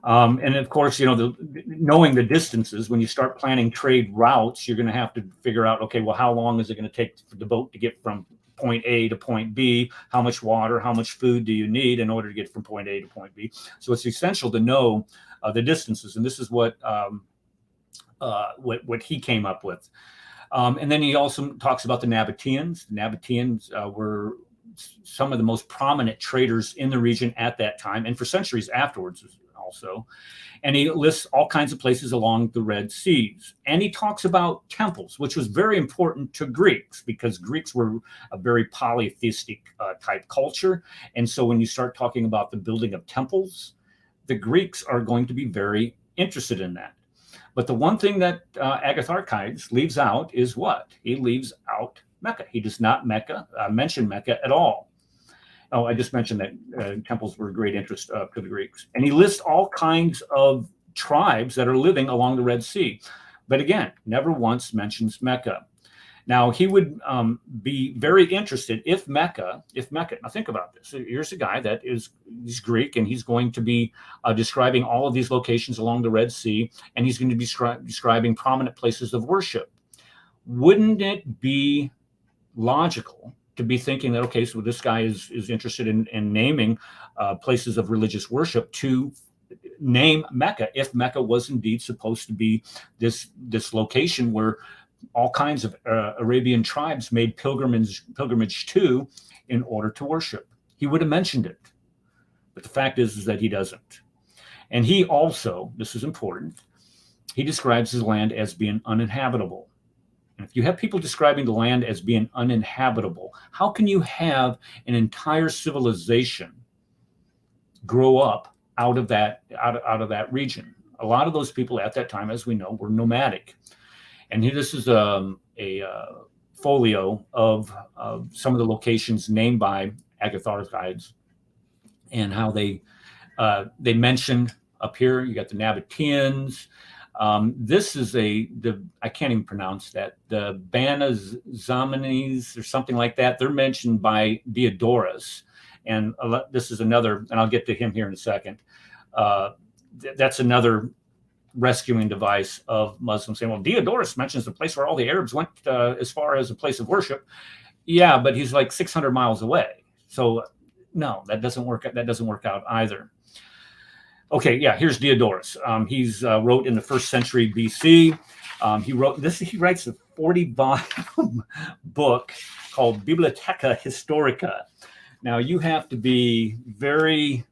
And of course, knowing the distances, when you start planning trade routes, you're going to have to figure out, okay, well, how long is it going to take for the boat to get from point A to point B? How much water, how much food do you need in order to get from point A to point B? So it's essential to know the distances. And this is what he came up with. And then he also talks about the Nabateans. The Nabateans were some of the most prominent traders in the region at that time and for centuries afterwards also. And he lists all kinds of places along the Red Seas. And he talks about temples, which was very important to Greeks because Greeks were a very polytheistic type culture. And so when you start talking about the building of temples, the Greeks are going to be very interested in that. But the one thing that Agatharchides leaves out is what? He leaves out Mecca. He does not mention Mecca at all. Oh, I just mentioned that temples were of great interest to the Greeks. And he lists all kinds of tribes that are living along the Red Sea. But again, never once mentions Mecca. Now, he would be very interested if Mecca, now think about this. Here's a guy that he's Greek, and he's going to be describing all of these locations along the Red Sea, and he's going to be describing prominent places of worship. Wouldn't it be logical to be thinking that, okay, so this guy is interested in naming places of religious worship to name Mecca, if Mecca was indeed supposed to be this location where all kinds of Arabian tribes made pilgrimage to in order to worship? He would have mentioned it. But the fact is that he doesn't. And he also, this is important, he describes his land as being uninhabitable. And if you have people describing the land as being uninhabitable, how can you have an entire civilization grow up out of that region? A lot of those people at that time, as we know, were nomadic. And here, this is a folio of some of the locations named by Agathar's guides, and how they mentioned up here. You got the Nabateans. This is I can't even pronounce that. The Btbsoco or something like that. They're mentioned by Diodorus, and this is another. And I'll get to him here in a second. That's another rescuing device of Muslims saying, well, Diodorus mentions the place where all the Arabs went as far as a place of worship. Yeah, but he's like 600 miles away. So no, that doesn't work. That doesn't work out either. Okay, yeah, here's Diodorus. He's wrote in the 1st century BC. He writes a 40-volume book called Btbsoco Historica. Now, you have to be very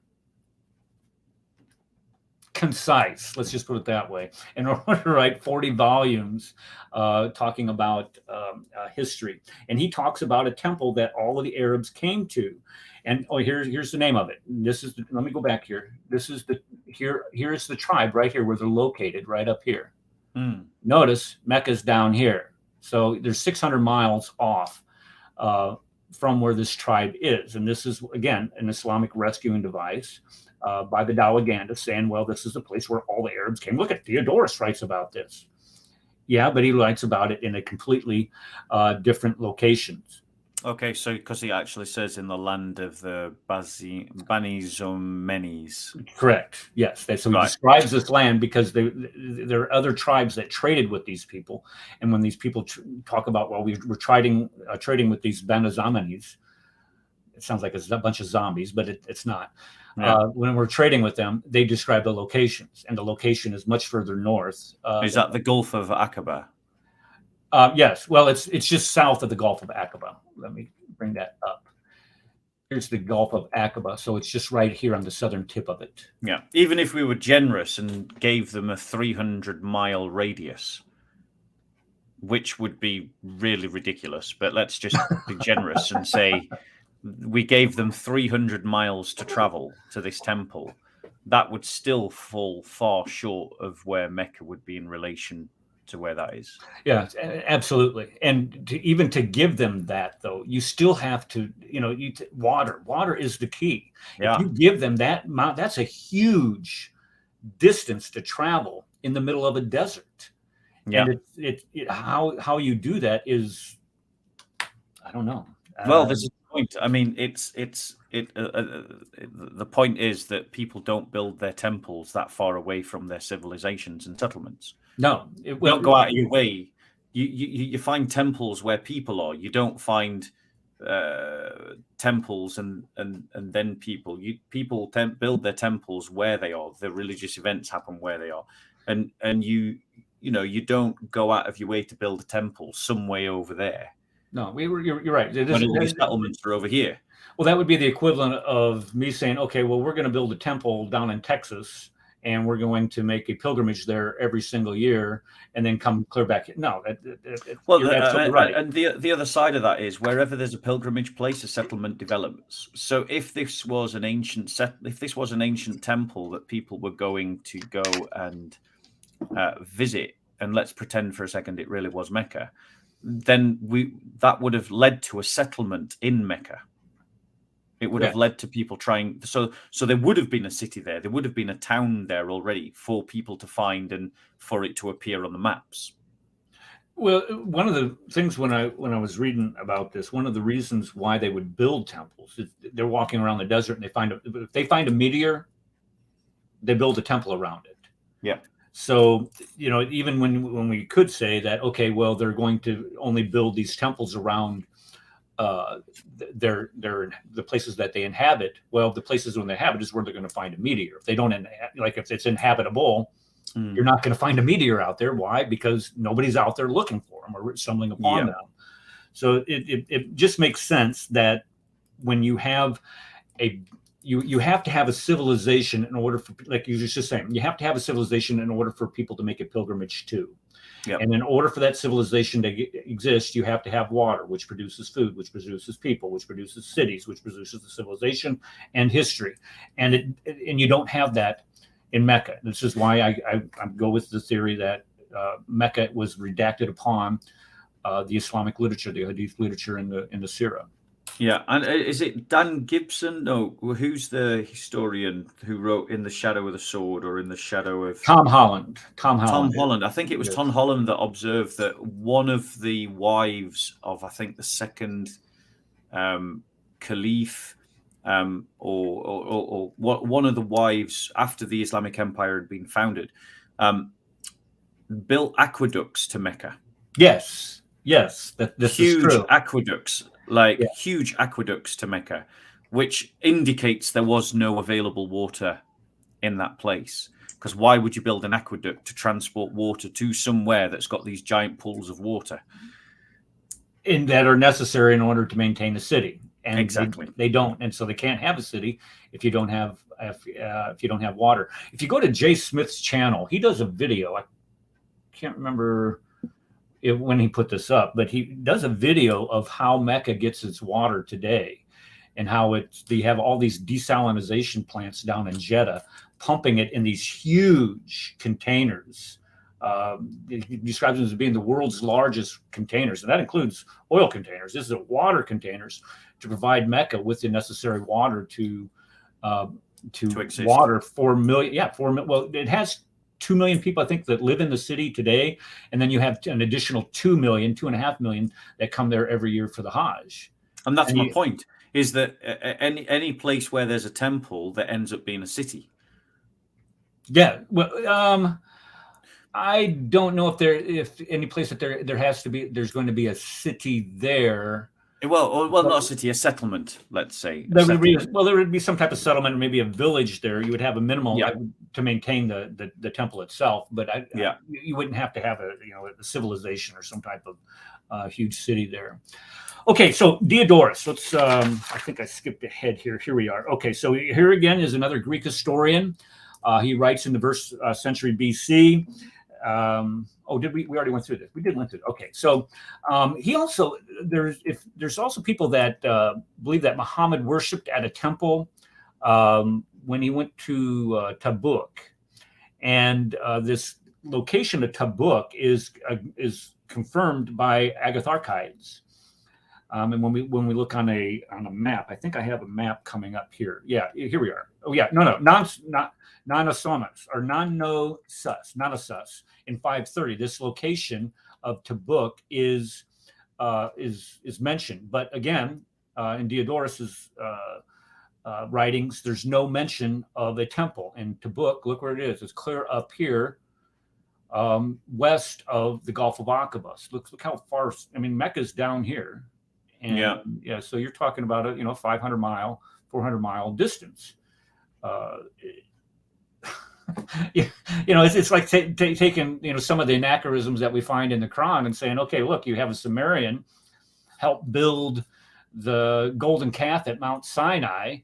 concise, let's just put it that way, in order to write 40 volumes talking about history. And he talks about a temple that all of the Arabs came to. And here's the name of it. Let me go back here. Here's the tribe right here where they're located, right up here. Notice Mecca's down here. So there's 600 miles off from where this tribe is. And this is, again, an Islamic rescuing device by the Dawaganda, saying, well, this is the place where all the Arabs came. Look at Diodorus writes about this. Yeah, but he writes about it in a completely different locations. Okay, so because he actually says in the land of the Btbsoco. Correct. Yes. So he describes this land because there are other tribes that traded with these people. And when these people talk about, well, we were trading with these Btbsoco, it sounds like it's a bunch of zombies, but it's not. Yeah. When we're trading with them, they describe the locations, and the location is much further north. Is that the Gulf of Aqaba? Yes. Well, it's just south of the Gulf of Aqaba. Let me bring that up. Here's the Gulf of Aqaba, so it's just right here on the southern tip of it. Yeah. Even if we were generous and gave them a 300-mile radius, which would be really ridiculous, but let's just be generous and say we gave them 300 miles to travel to this temple, that would still fall far short of where Mecca would be in relation to where that is. Yeah, absolutely. And even to give them that, though, you still have to, water is the key. Yeah. If you give them that amount, that's a huge distance to travel in the middle of a desert. Yeah. And how you do that is, I don't know. Well, there's a point. I mean, the point is that people don't build their temples that far away from their civilizations and settlements. No, don't go out of your way. You find temples where people are. You don't find temples and then people. People build their temples where they are. The religious events happen where they are, and you don't go out of your way to build a temple some way over there. No, you're right. When settlements are over here. Well, that would be the equivalent of me saying, okay, well, we're going to build a temple down in Texas, and we're going to make a pilgrimage there every single year, and then come clear back. No, you're absolutely right. And the other side of that is wherever there's a pilgrimage place, a settlement develops. So if this was an ancient temple that people were going to go and visit, and let's pretend for a second it really was Mecca, then that would have led to a settlement in Mecca. It would have led to people trying. So there would have been a city there. There would have been a town there already for people to find and for it to appear on the maps. Well, one of the things when I was reading about this, one of the reasons why they would build temples is they're walking around the desert and if they find a meteor, they build a temple around it. Yeah. So, even when we could say that, okay, well, they're going to only build these temples around the places that they inhabit. Well, the places when they inhabit is where they're going to find a meteor. If they don't, if it's inhabitable, you're not going to find a meteor out there. Why? Because nobody's out there looking for them or stumbling upon them. So it just makes sense that when you have you have to have a civilization in order for, like you were just saying, you have to have a civilization in order for people to make a pilgrimage to. Yep. And in order for that civilization to exist, you have to have water, which produces food, which produces people, which produces cities, which produces the civilization and history. And you don't have that in Mecca. This is why I go with the theory that Mecca was redacted upon the Islamic literature, the Hadith literature in the Sirah. Yeah, and is it Dan Gibson? No, who's the historian who wrote In the Shadow of the Sword or In the Shadow of... Tom Holland. Tom Holland. I think it was Tom Holland that observed that one of the wives of, I think, the second caliph, or one of the wives after the Islamic Empire had been founded, built aqueducts to Mecca. Yes, this huge is true. Aqueducts. Huge aqueducts to Mecca, which indicates there was no available water in that place. Because why would you build an aqueduct to transport water to somewhere that's got these giant pools of water? That are necessary in order to maintain a city. And exactly. They don't, and so they can't have a city if you don't have water. If you go to Jay Smith's channel, he does a video. I can't remember when he put this up, but he does a video of how Mecca gets its water today, and how they have all these desalination plants down in Jeddah, pumping it in these huge containers. He describes them as being the world's largest containers, and that includes oil containers. This is water containers to provide Mecca with the necessary water to water 4 million. Yeah, 4 million. Well, it has 2 million people, I think, that live in the city today, and then you have an additional 2.5 million that come there every year for the Hajj. And that's my point: is that any place where there's a temple that ends up being a city. Yeah, well, I don't know if any place that there's going to be a city there. Well, not a city, a settlement. Let's say there would be some type of settlement, or maybe a village there. You would have a minimal to maintain the temple itself, but you wouldn't have to have a civilization or some type of huge city there. Okay, so Diodorus. Let's. I think I skipped ahead here. Here we are. Okay, so here again is another Greek historian. He writes in the first century BC. Did we already went through this? We did went through it. Okay, so he also there's also people that believe that Muhammad worshipped at a temple when he went to Tabuk, and this location of Tabuk is confirmed by Agatharchides. And when we look on a map, I think I have a map coming up here. Yeah, here we are. Oh yeah, Nanosus in 530. This location of Tabuk is mentioned, but again, in Diodorus's writings, there's no mention of a temple in Tabuk. Look where it is. It's clear up here, west of the Gulf of Aqaba. Look how far. I mean, Mecca's down here, and so you're talking about a 500-mile, 400-mile distance. It's like taking some of the anachronisms that we find in the Quran and saying, okay, look, you have a Sumerian help build the golden calf at Mount Sinai,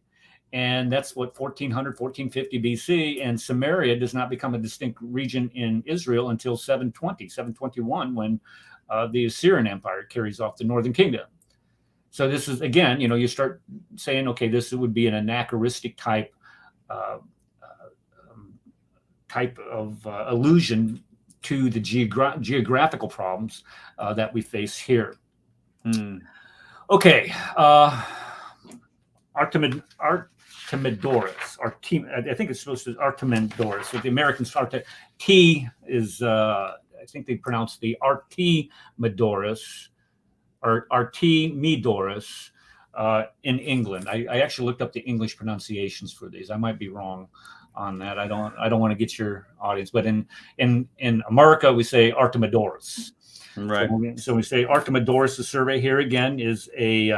and that's what 1400, 1450 BC, and Samaria does not become a distinct region in Israel until 721, when the Assyrian Empire carries off the northern kingdom. So this is, again, you start saying, okay, this would be an anachronistic type of allusion to the geographical problems that we face here. Okay, Artemidorus. I think it's supposed to be Artemidorus. So the Americans T is I think they pronounce the Artemidorus or Artemidorus in England. I actually looked up the English pronunciations for these. I might be wrong on that. I don't want to get your audience, but in America we say Artemidorus. Right. So we say Artemidorus. The survey here again is a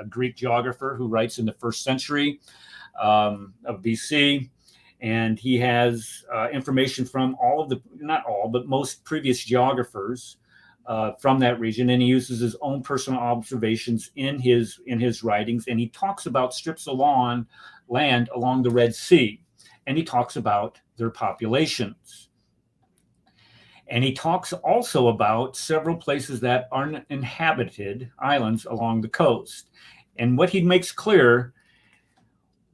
Greek geographer who writes in the 1st century of BC, and he has information from not all, but most previous geographers from that region, and he uses his own personal observations in his writings, and he talks about strips of land along the Red Sea, and he talks about their populations. And he talks also about several places that are uninhabited islands along the coast. And what he makes clear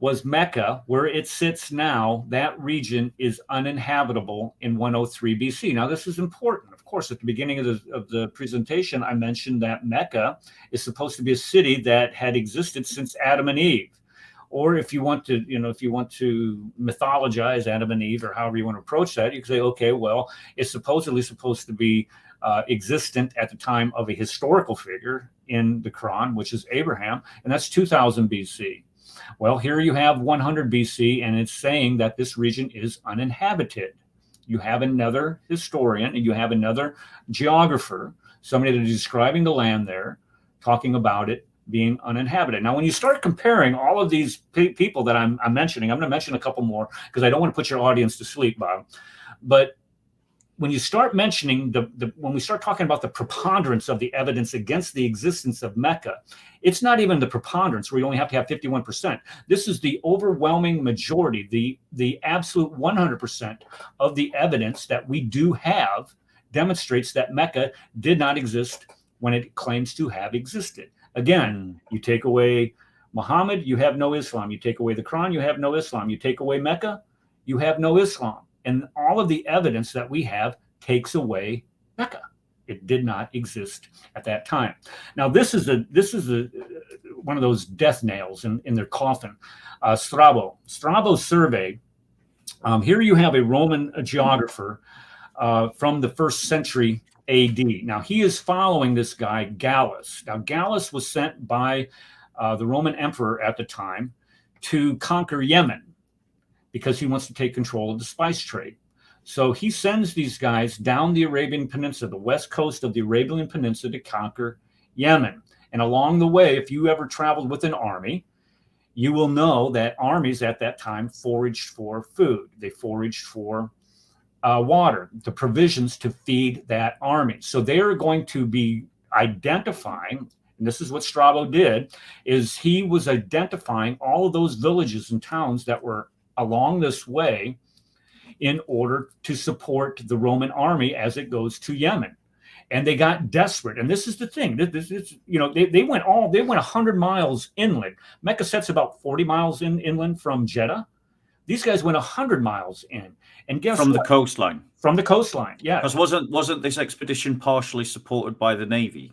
was Mecca, where it sits now, that region is uninhabitable in 103 BC. Now, this is important. Of course, at the beginning of the presentation, I mentioned that Mecca is supposed to be a city that had existed since Adam and Eve. Or if you want to, mythologize Adam and Eve, or however you want to approach that, you can say, okay, well, it's supposedly supposed to be existent at the time of a historical figure in the Quran, which is Abraham, and that's 2000 BC. Well, here you have 100 BC, and it's saying that this region is uninhabited. You have another historian, and you have another geographer, somebody that is describing the land there, talking about it being uninhabited. Now, when you start comparing all of these people that I'm mentioning, I'm going to mention a couple more because I don't want to put your audience to sleep, Bob. But when you start mentioning when we start talking about the preponderance of the evidence against the existence of Mecca, it's not even the preponderance where you only have to have 51%. This is the overwhelming majority, the absolute 100% of the evidence that we do have demonstrates that Mecca did not exist when it claims to have existed. Again, you take away Muhammad, you have no Islam. You take away the Quran, you have no Islam. You take away Mecca, you have no Islam. And all of the evidence that we have takes away Mecca. It did not exist at that time. Now, this is one of those death nails in their coffin. Strabo's survey. Here you have a Roman geographer from the 1st century AD. Now, he is following this guy, Gallus. Now, Gallus was sent by the Roman emperor at the time to conquer Yemen because he wants to take control of the spice trade. So he sends these guys down the Arabian Peninsula, the west coast of the Arabian Peninsula, to conquer Yemen. And along the way, if you ever traveled with an army, you will know that armies at that time foraged for food. They foraged for water, the provisions to feed that army. So they are going to be identifying, and this is what Strabo did, is he was identifying all of those villages and towns that were along this way in order to support the Roman army as it goes to Yemen. And they got desperate. And this is the thing. They went 100 miles inland. Mecca sits about 40 miles inland from Jeddah. These guys went 100 miles in. And guess from what? the coastline. From the coastline, yeah. Because wasn't this expedition partially supported by the Navy?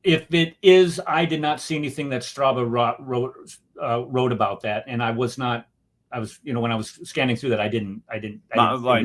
If it is, I did not see anything that Strabo wrote about that, and I was not. I was, when I was scanning through that, I didn't. It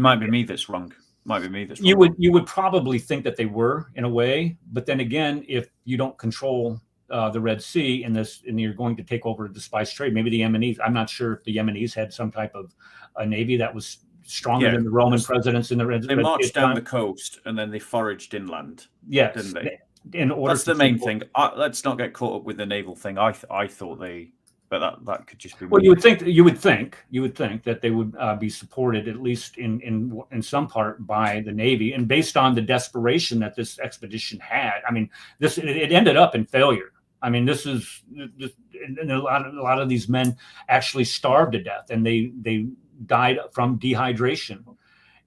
might be me that's wrong. You would probably think that they were in a way, but then again, if you don't control the Red Sea and you're going to take over the spice trade, maybe the Yemenis. I'm not sure if the Yemenis had some type of a navy that was stronger than the Roman presidents in the Red Sea. They marched down the coast and then they foraged inland. Yes, didn't they? That's the main thing. Let's not get caught up with the naval thing. I thought they, but that could just be. Well, you would think that they would be supported at least in some part by the Navy, and based on the desperation that this expedition had. I mean, it ended up in failure. I mean, and a lot of these men actually starved to death, and they died from dehydration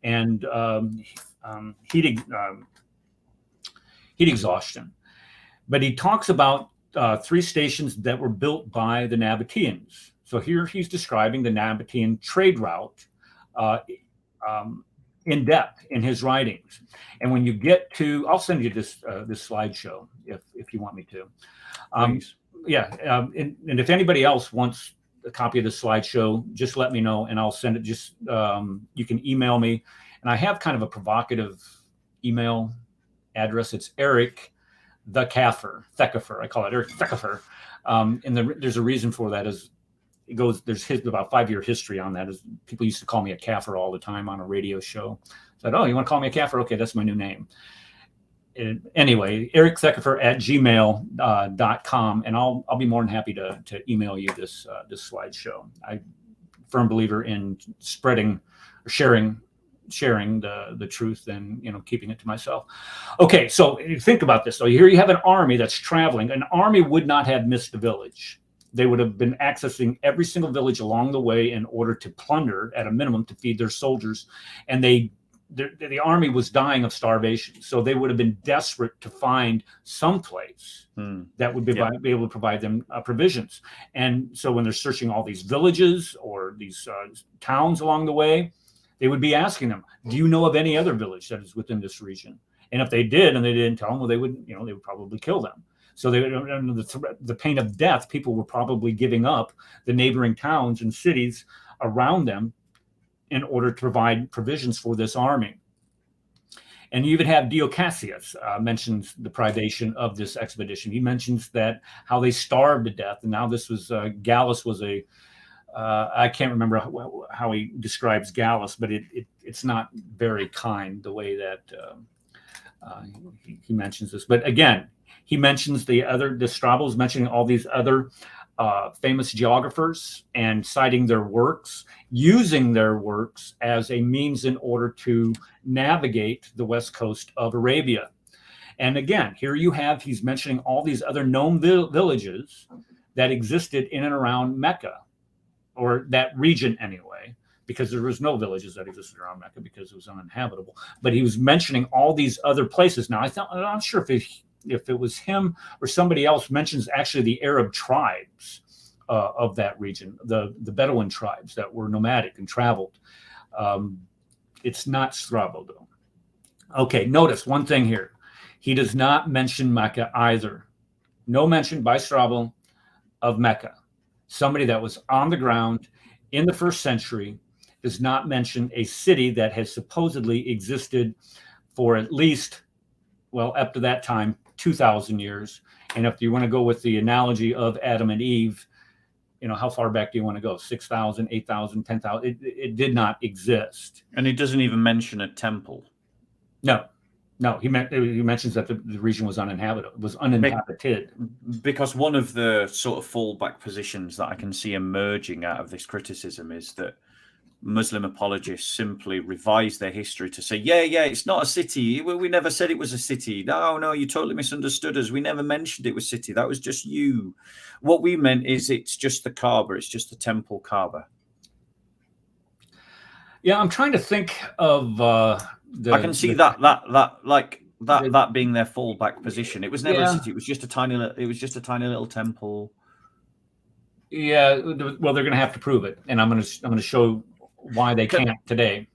and heat exhaustion. But he talks about 3 stations that were built by the Nabateans. So here he's describing the Nabatean trade route in depth in his writings. And when you get to, I'll send you this slideshow if you want me to. And if anybody else wants a copy of the slideshow, just let me know and I'll send it. Just you can email me, and I have kind of a provocative email address. It's Eric the Thecafer. I call it Eric Thecafer. And there's a reason for that. There's about 5-year history on that. People used to call me a Kafir all the time on a radio show. Said, "Oh, you want to call me a Kafir? Okay, that's my new name." Anyway, Eric Thecafer at gmail.com, and I'll be more than happy to email you this slideshow. I'm a firm believer in spreading or sharing sharing the truth than keeping it to myself. Okay, so you think about this. So here you have an army that's traveling. An army would not have missed a village. They would have been accessing every single village along the way in order to plunder, at a minimum, to feed their soldiers. And the army was dying of starvation. So they would have been desperate to find some place that would be able to provide them provisions. And so when they're searching all these villages or these towns along the way, they would be asking them, do you know of any other village that is within this region? And if they did, and they didn't tell them, well, they would probably kill them. So they, under the pain of death, people were probably giving up the neighboring towns and cities around them in order to provide provisions for this army. And you even have Dio Cassius mentions the privation of this expedition. He mentions that how they starved to death. And now this was, Gallus was I can't remember how he describes Gallus, but it's not very kind the way that he mentions this. But again, he mentions Strabo's mentioning all these other famous geographers and citing their works, using their works as a means in order to navigate the west coast of Arabia. And again, here you have, he's mentioning all these other known villages that existed in and around Mecca, or that region anyway, because there was no villages that existed around Mecca because it was uninhabitable. But he was mentioning all these other places. Now, I'm not sure if it was him or somebody else mentions actually the Arab tribes of that region, the Bedouin tribes that were nomadic and traveled. It's not Strabo, though. Okay, notice one thing here. He does not mention Mecca either. No mention by Strabo of Mecca. Somebody that was on the ground in the first century does not mention a city that has supposedly existed for at least, well, up to that time, 2,000 years. And if you want to go with the analogy of Adam and Eve, how far back do you want to go? 6,000, 8,000, 10,000? It did not exist. And he doesn't even mention a temple. No, he mentions that the region was uninhabited. Because one of the sort of fallback positions that I can see emerging out of this criticism is that Muslim apologists simply revise their history to say, yeah, it's not a city. We never said it was a city. No, you totally misunderstood us. We never mentioned it was a city. That was just you. What we meant is it's just the Kaaba. It's just the temple Kaaba. Yeah, I'm trying to think of I can see that being their fallback position. It was never a city. It was just a tiny little temple. Yeah, well, they're going to have to prove it, and I'm going to show why they can't today.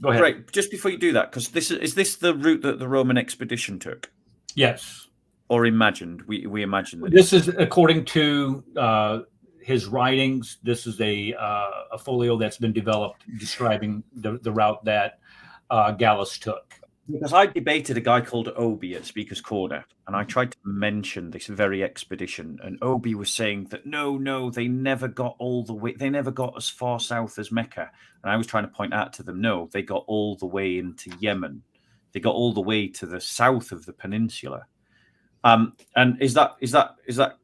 Go ahead. Right, just before you do that, because is this the route that the Roman expedition took? Yes. Or imagined? We imagined that. This is according to his writings. This is a folio that's been developed describing the route that Gallus took. Because I debated a guy called Obi at Speaker's Corner, and I tried to mention this very expedition, and Obi was saying that no, they never got all the way, they never got as far south as Mecca. And I was trying to point out to them, no, they got all the way into Yemen. They got all the way to the south of the peninsula. And is that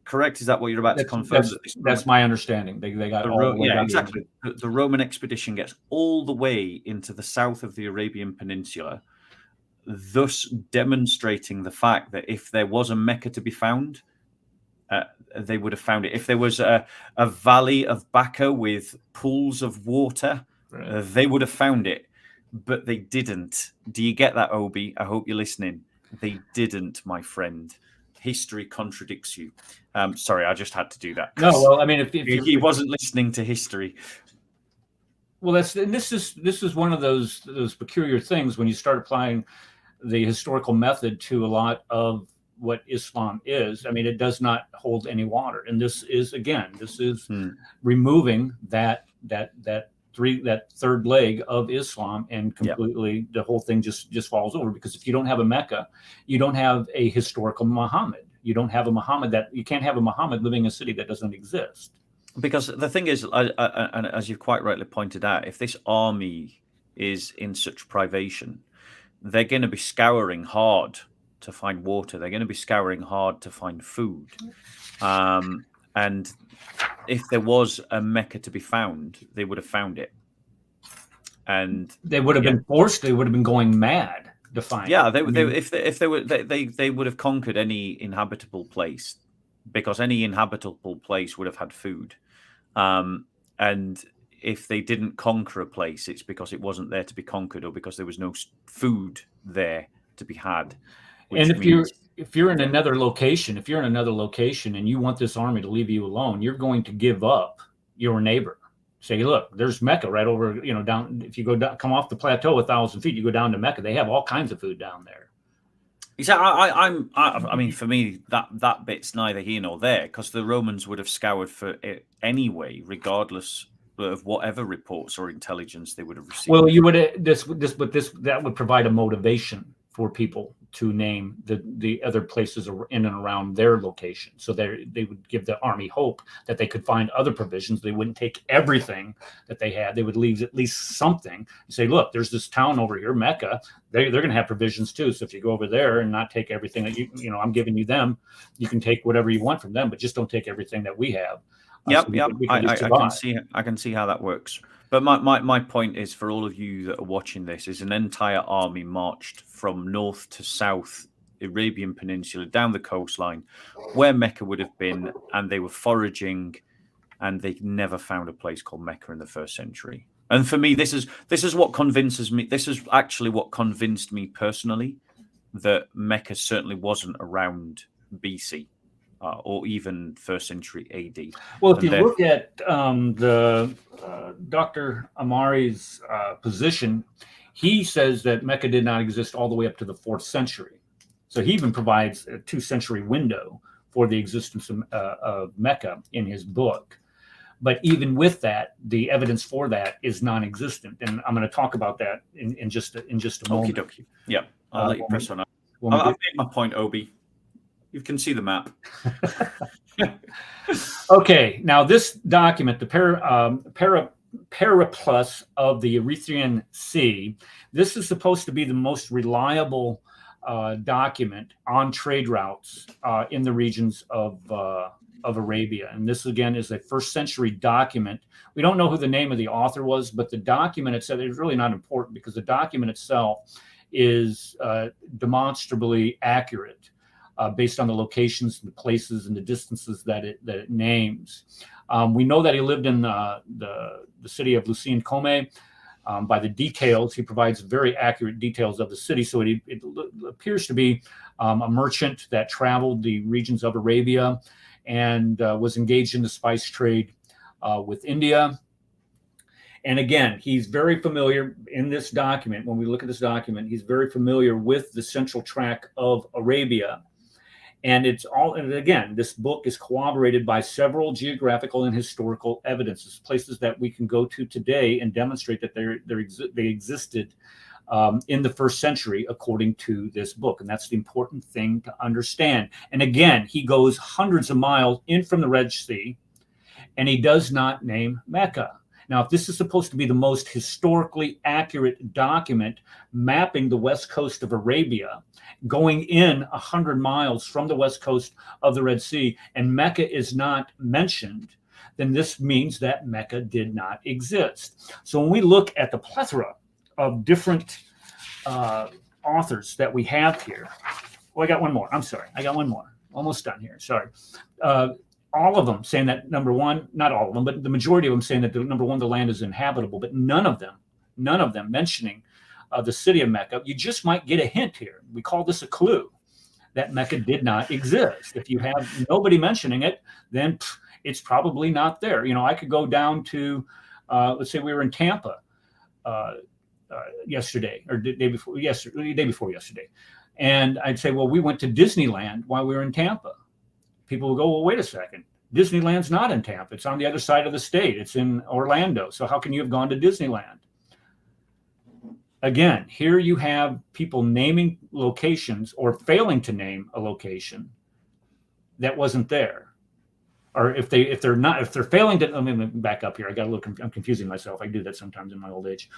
correct? Is that what you're about to confirm? That's my understanding. They got all the way down. Exactly. The Roman expedition gets all the way into the south of the Arabian Peninsula, thus demonstrating the fact that if there was a Mecca to be found, they would have found it. If there was a valley of Baca with pools of water, they would have found it. But they didn't. Do you get that, Obi? I hope you're listening. They didn't, my friend. History contradicts you. Sorry, I just had to do that. No, well, I mean, if he wasn't listening to history. Well, this is one of those peculiar things when you start applying the historical method to a lot of what Islam is. I mean, it does not hold any water, and this is removing that third leg of Islam, and completely the whole thing just falls over. Because if you don't have a Mecca, you don't have a historical Muhammad. You don't have a Muhammad you can't have a Muhammad living in a city that doesn't exist. Because the thing is, and as you quite rightly pointed out, if this army is in such privation, they're going to be scouring hard to find water. They're going to be scouring hard to find food. And if there was a Mecca to be found, they would have found it. and they would have been forced. They would have been going mad to find. Yeah, they would have conquered any inhabitable place, because any inhabitable place would have had food. And if they didn't conquer a place, it's because it wasn't there to be conquered, or because there was no food there to be had. And if you're in another location, and you want this army to leave you alone, you're going to give up your neighbor. Say, look, there's Mecca right over, down. If you go down, come off the plateau 1,000 feet, you go down to Mecca. They have all kinds of food down there. I mean, for me, that bit's neither here nor there, because the Romans would have scoured for it anyway, regardless of whatever reports or intelligence they would have received. Well, you would that would provide a motivation for people to name the other places in and around their location. So they would give the army hope that they could find other provisions. They wouldn't take everything that they had. They would leave at least something and say, look, there's this town over here, Mecca. They're going to have provisions too. So if you go over there and not take everything that I'm giving you them, you can take whatever you want from them, but just don't take everything that we have. Yep. I can see how that works. But my point is, for all of you that are watching this, is an entire army marched from north to south, Arabian Peninsula, down the coastline, where Mecca would have been, and they were foraging, and they never found a place called Mecca in the 1st century. And for me, this is what convinces me. This is actually what convinced me personally that Mecca certainly wasn't around BC. Or even 1st century AD. Well, if you look at the Dr. Amari's position, he says that Mecca did not exist all the way up to the 4th century. So he even provides a 2-century window for the existence of Mecca in his book. But even with that, the evidence for that is non-existent, and I'm going to talk about that in just a moment. Okie. Yeah, I'll let you press on that. I've made my point, Obi. You can see the map. Okay, now this document, the Periplus of the Erythraean Sea, this is supposed to be the most reliable document on trade routes in the regions of Arabia. And this, again, is a 1st century document. We don't know who the name of the author was, but the document itself is really not important, because the document itself is demonstrably accurate. Based on the locations, the places, and the distances that it names. We know that he lived in the city of Lucine Come. By the details, he provides very accurate details of the city. So it appears to be a merchant that traveled the regions of Arabia and was engaged in the spice trade with India. And again, he's very familiar in this document. When we look at this document, he's very familiar with the central tract of Arabia. And again, this book is corroborated by several geographical and historical evidences, places that we can go to today and demonstrate that they existed in the 1st century, according to this book. And that's the important thing to understand. And again, he goes hundreds of miles in from the Red Sea, and he does not name Mecca. Now, if this is supposed to be the most historically accurate document mapping the west coast of Arabia, going in 100 miles from the west coast of the Red Sea, and Mecca is not mentioned, then this means that Mecca did not exist. So when we look at the plethora of different authors that we have here, I got one more. I'm sorry. I got one more. Almost done here. Sorry. All of them saying that, number one, not all of them, but the majority of them saying that, number one, the land is inhabitable, but none of them mentioning the city of Mecca. You just might get a hint here. We call this a clue that Mecca did not exist. If you have nobody mentioning it, then it's probably not there. I could go down to, let's say we were in Tampa yesterday, or day before yesterday. And I'd say, well, we went to Disneyland while we were in Tampa. People will go, well, wait a second. Disneyland's not in Tampa. It's on the other side of the state. It's in Orlando. So how can you have gone to Disneyland? Again, here you have people naming locations or failing to name a location that wasn't there. Or if they're failing to, let me back up here. I'm confusing myself. I do that sometimes in my old age.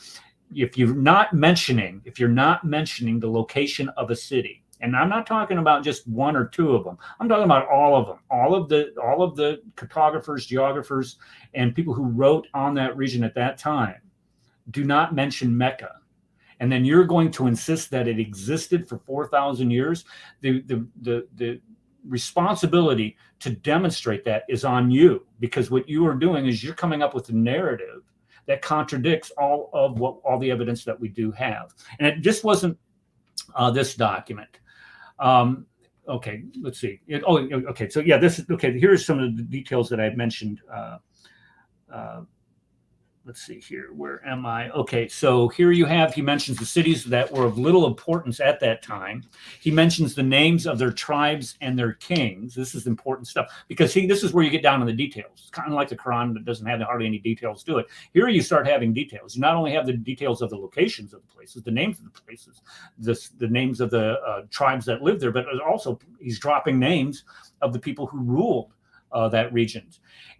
If you're not mentioning the location of a city, and I'm not talking about just one or two of them. I'm talking about all of them, all of the cartographers, geographers, and people who wrote on that region at that time. do not mention Mecca. And then you're going to insist that it existed for 4,000 years. The responsibility to demonstrate that is on you, because what you are doing is you're coming up with a narrative that contradicts all the evidence that we do have. And it just wasn't this document. Okay, let's see. Okay. So yeah, here's some of the details that I mentioned. Let's see here. Where am I? Okay, so here he mentions the cities that were of little importance at that time. He mentions the names of their tribes and their kings. This is important stuff, because this is where you get down in the details. It's kind of like the Quran that doesn't have hardly any details to it. Here you start having details. You not only have the details of the locations of the places, the names of the places, the names of the tribes that live there, but also he's dropping names of the people who ruled that region.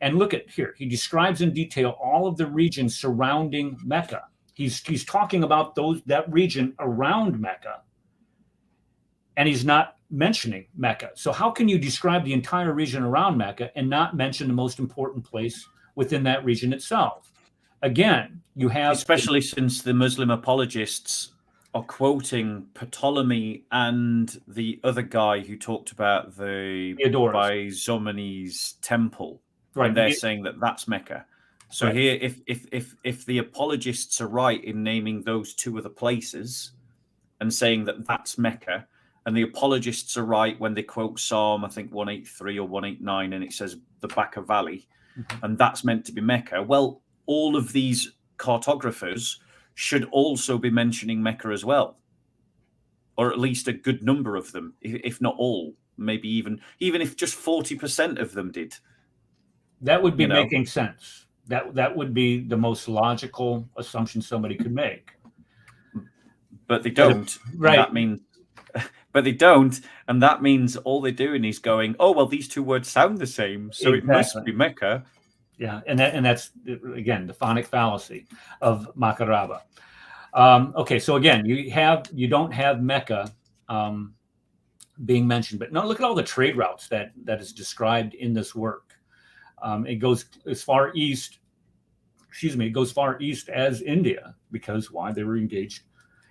And look at here, he describes in detail all of the regions surrounding Mecca. He's talking about that region around Mecca, and he's not mentioning Mecca. So how can you describe the entire region around Mecca and not mention the most important place within that region itself? Again, you have... Especially since the Muslim apologists are quoting Ptolemy and the other guy who talked about the Btbsoco temple. Right. And they're saying that that's Mecca. So right. Here, if the apologists are right in naming those two other places and saying that that's Mecca, and the apologists are right when they quote Psalm, I think 183 or 189, and it says the Baca Valley, and that's meant to be Mecca. Well, all of these cartographers should also be mentioning Mecca as well, or at least a good number of them, if not all, maybe even if just 40% of them did. That would be making sense. That would be the most logical assumption somebody could make. But they don't. Right. But they don't, and that means all they're doing is going, oh, well, these two words sound the same, so It must be Mecca. Yeah, and that's, again, the phonic fallacy of Makaraba. Okay, so again, you don't have Mecca being mentioned, but no, look at all the trade routes that is described in this work. It goes as far east. It goes far east as India, because why? They were engaged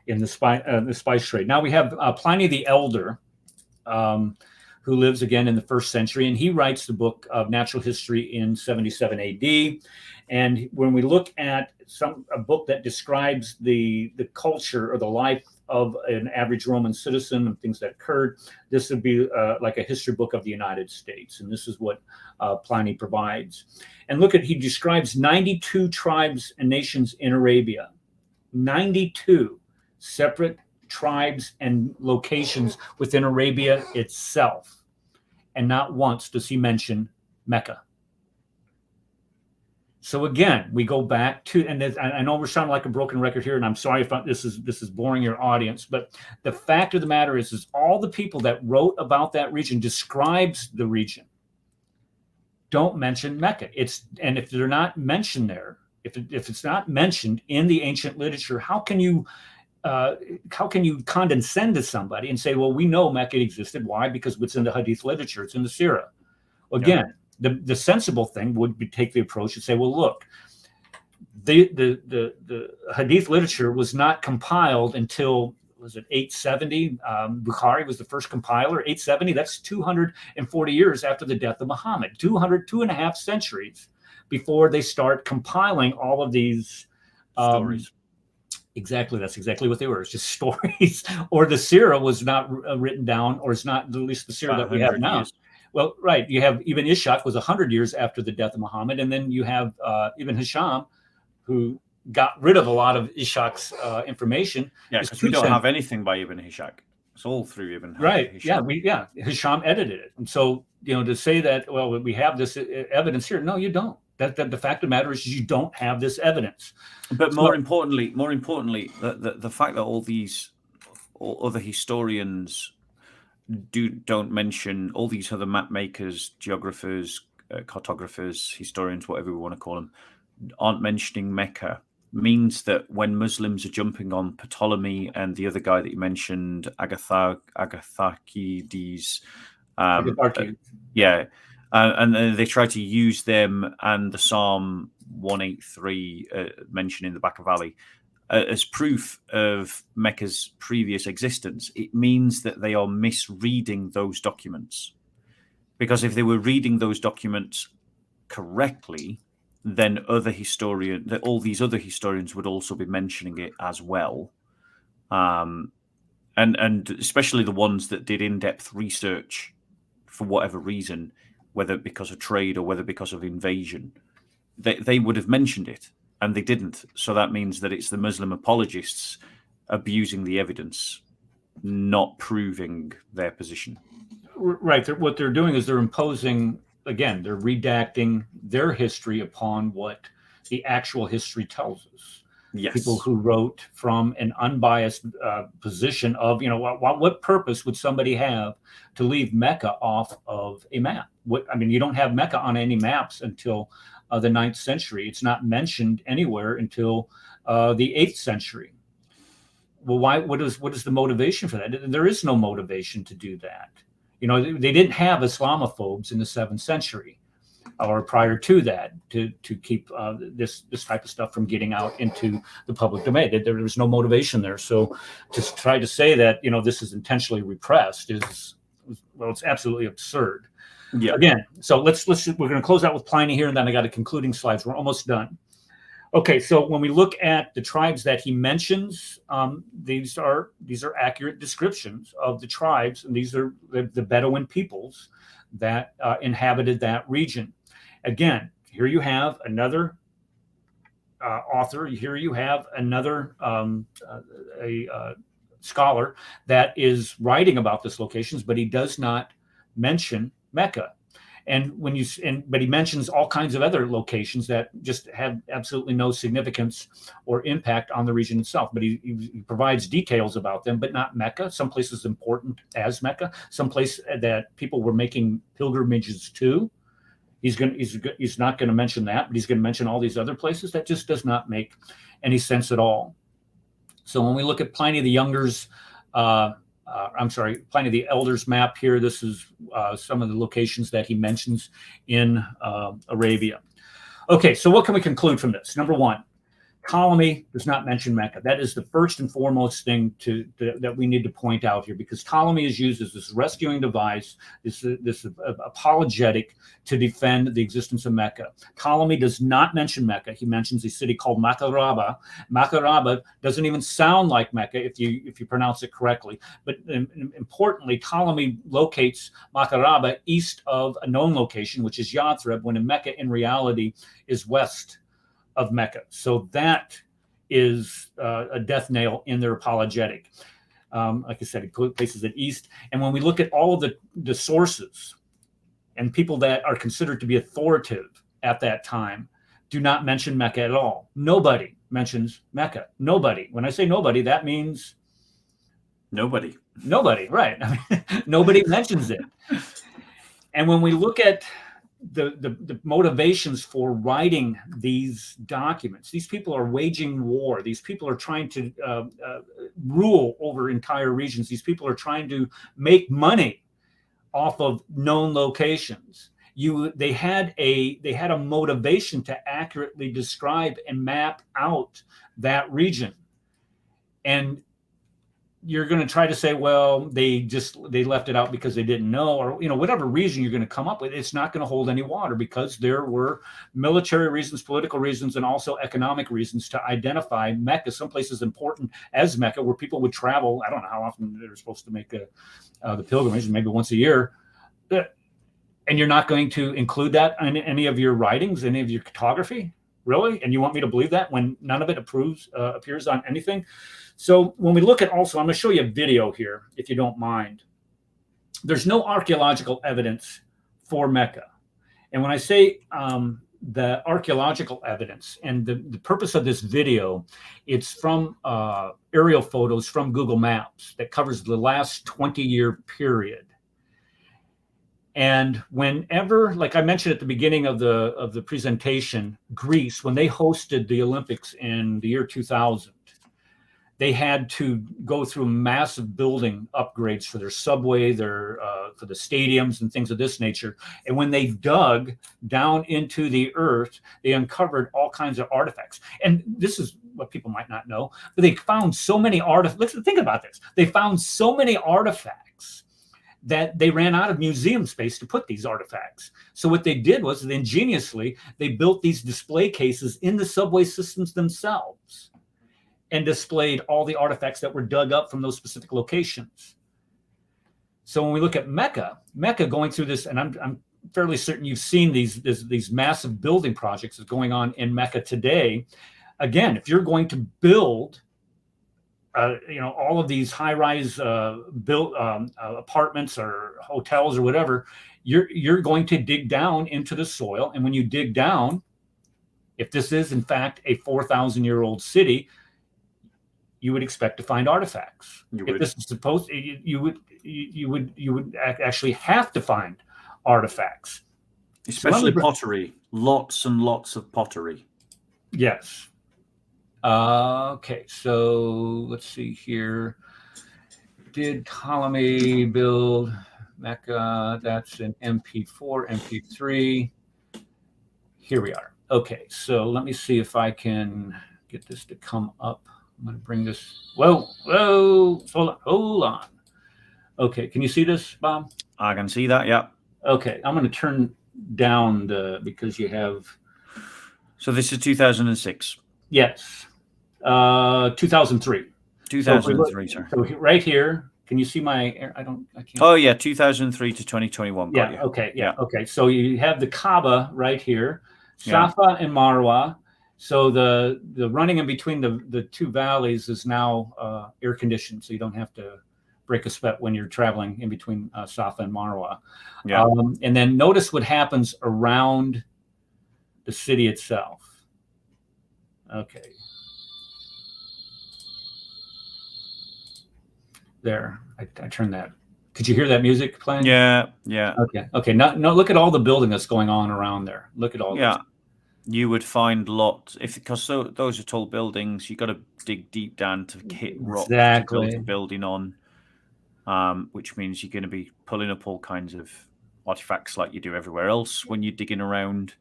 in the spice trade. Now we have Pliny the Elder, who lives again in the 1st century, and he writes the book of Natural History in 77 AD. And when we look at a book that describes the culture or the life of an average Roman citizen and things that occurred, this would be like a history book of the United States. And this is what Pliny provides. And look he describes 92 tribes and nations in Arabia, 92 separate tribes and locations within Arabia itself. And not once does he mention Mecca. So again, we go back to, and I know we're sounding like a broken record here, and I'm sorry if this is boring your audience, but the fact of the matter is all the people that wrote about that region, describes the region, don't mention Mecca. And if they're not mentioned there, if it's not mentioned in the ancient literature, how can you condescend to somebody and say, well, we know Mecca existed? Why? Because it's in the Hadith literature, it's in the Sirah. Again, the sensible thing would be take the approach and say, well, look, the Hadith literature was not compiled until, was it 870? Bukhari was the first compiler. 870, that's 240 years after the death of Muhammad. 2.5 centuries before they start compiling all of these stories. Exactly, that's exactly what they were. It's just stories. Or the Sirah was not written down, or it's not, at least the Sirah that we have now. Years. Well, right. You have Ibn Ishaq was 100 years after the death of Muhammad, and then you have Ibn Hisham, who got rid of a lot of Ishaq's information. Yeah, because we don't have anything by Ibn Hishaq. It's all through Ibn Hisham. Right. Yeah. Hisham edited it, and so to say that, well, we have this evidence here. No, you don't. That the fact of the matter is you don't have this evidence. But more importantly, the fact that all other historians don't mention, all these other map makers, geographers, cartographers, historians, whatever we want to call them, aren't mentioning Mecca, means that when Muslims are jumping on Ptolemy and the other guy that you mentioned, Agatharchides, And they try to use them and the Psalm 183 mentioned in the Baca Valley as proof of Mecca's previous existence. It means that they are misreading those documents. Because if they were reading those documents correctly, then all these other historians would also be mentioning it as well. And especially the ones that did in-depth research for whatever reason, whether because of trade or whether because of invasion, they would have mentioned it, and they didn't. So that means that it's the Muslim apologists abusing the evidence, not proving their position. Right. What they're doing is they're imposing, again, they're redacting their history upon what the actual history tells us. Yes. People who wrote from an unbiased position of, what purpose would somebody have to leave Mecca off of a map? You don't have Mecca on any maps until the 9th century. It's not mentioned anywhere until the 8th century. Well, why? What is the motivation for that? There is no motivation to do that. They didn't have Islamophobes in the 7th century or prior to that to keep this type of stuff from getting out into the public domain. There was no motivation there. So to try to say that, this is intentionally repressed it's absolutely absurd. Yeah. Again, so we're going to close out with Pliny here, and then I got a concluding slides. We're almost done. Okay, so when we look at the tribes that he mentions, these are accurate descriptions of the tribes, and these are the Bedouin peoples that inhabited that region. Again, here you have another author. Here you have another scholar that is writing about this locations, but he does not mention Mecca. But he mentions all kinds of other locations that just have absolutely no significance or impact on the region itself. But he provides details about them, but not Mecca. Some places important as Mecca, some place that people were making pilgrimages to. He's not going to mention that, but he's going to mention all these other places. That just does not make any sense at all. So when we look at Pliny the Younger's Pliny the Elder's map here. This is some of the locations that he mentions in Arabia. Okay, so what can we conclude from this? Number one, Ptolemy does not mention Mecca. That is the first and foremost thing that we need to point out here, because Ptolemy is used as this rescuing device, this apologetic to defend the existence of Mecca. Ptolemy does not mention Mecca. He mentions a city called Makaraba. Makaraba doesn't even sound like Mecca if you pronounce it correctly. But importantly, Ptolemy locates Makaraba east of a known location, which is Yathrib, when in Mecca in reality is west of Mecca. So that is a death nail in their apologetic. Like I said, he places it east. And when we look at all of the sources and people that are considered to be authoritative at that time, do not mention Mecca at all. Nobody mentions Mecca. Nobody. When I say nobody, that means nobody. Nobody, right. Nobody mentions it. And when we look at the motivations for writing these documents, these people are waging war. These people are trying to rule over entire regions. These people are trying to make money off of known locations. They had a motivation to accurately describe and map out that region. And you're going to try to say, well, they left it out because they didn't know, or whatever reason you're going to come up with. It's not going to hold any water, because there were military reasons, political reasons, and also economic reasons to identify Mecca, some places important as Mecca, where people would travel. I don't know how often they're supposed to make the pilgrimage, maybe once a year. And you're not going to include that in any of your writings, any of your cartography, really? And you want me to believe that when none of it appears on anything? So when we look at also, I'm going to show you a video here, if you don't mind. There's no archaeological evidence for Mecca. And when I say the archaeological evidence, and the purpose of this video, it's from aerial photos from Google Maps that covers the last 20-year period. And whenever, like I mentioned at the beginning of the presentation, Greece, when they hosted the Olympics in the year 2000, they had to go through massive building upgrades for their subway, for the stadiums and things of this nature. And when they dug down into the earth, they uncovered all kinds of artifacts. And this is what people might not know, but they found so many artifacts. Think about this. They found so many artifacts that they ran out of museum space to put these artifacts. So what they did was, ingeniously, they built these display cases in the subway systems themselves and displayed all the artifacts that were dug up from those specific locations. So when we look at Mecca going through this, and I'm fairly certain you've seen these massive building projects that's going on in Mecca today. Again, if you're going to build all of these high-rise apartments or hotels or whatever, you're going to dig down into the soil. And when you dig down, if this is in fact a 4,000-year-old city, you would expect to find artifacts. If this is supposed, you would actually have to find artifacts, especially pottery. Lots and lots of pottery. Yes. Okay, so let's see here. Did Ptolemy build Mecca? That's an MP4, MP3. Here we are. Okay, so let me see if I can get this to come up. I'm going to bring this. Whoa. Hold on. Okay, can you see this, Bob? I can see that, yeah. Okay, I'm going to turn down because you have. So this is 2006. Yes. 2003. 2003, sir. So right here, can you see my? I can't. Oh yeah, 2003 to 2021. Got you. Okay. Yeah. Okay. So you have the Kaaba right here, Safa and Marwa. So the running in between the two valleys is now air conditioned, so you don't have to break a sweat when you're traveling in between Safa and Marwa. Yeah. And then notice what happens around the city itself. Okay. There, I turned that. Could you hear that music playing? Yeah. Okay. Now, look at all the building that's going on around there. Look at all. Yeah. You would find lots because those are tall buildings. You got to dig deep down to hit rock to build a building on, which means you're going to be pulling up all kinds of artifacts like you do everywhere else when you're digging around,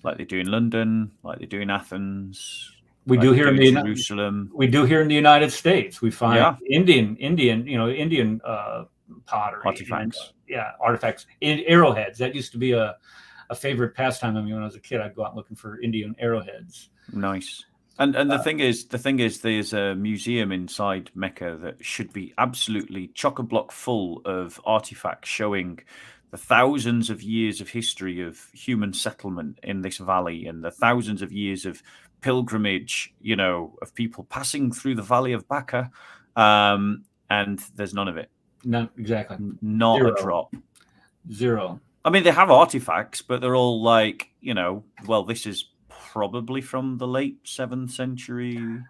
like they do in London, like they do in Athens. We do here in Jerusalem. We do here in the United States. We find Indian pottery, artifacts. Artifacts in arrowheads. That used to be a favorite pastime of me when I was a kid. I'd go out looking for Indian arrowheads. Nice. And the thing is, there's a museum inside Mecca that should be absolutely chock-a-block full of artifacts showing the thousands of years of history of human settlement in this valley and the thousands of years of pilgrimage, of people passing through the valley of Baca, and there's none of it. No, exactly. Not a drop. Zero. I mean, they have artifacts, but they're all like, this is probably from the late 7th century.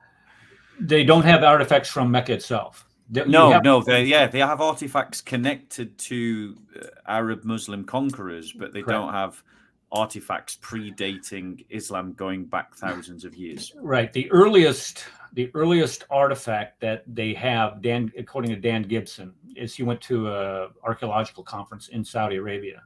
They don't have artifacts from Mecca itself. They have artifacts connected to Arab Muslim conquerors, but they don't have artifacts predating Islam going back thousands of years. Right. The earliest artifact that they have, according to Dan Gibson, is he went to an archaeological conference in Saudi Arabia.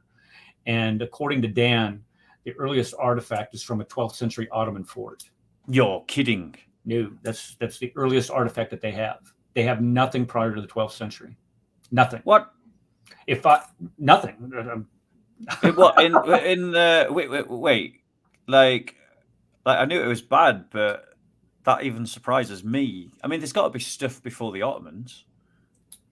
And according to Dan, the earliest artifact is from a 12th century Ottoman fort. You're kidding. No, that's the earliest artifact that they have. They have nothing prior to the 12th century. Nothing. What? Nothing. Wait. Like I knew it was bad, but that even surprises me. I mean, there's got to be stuff before the Ottomans.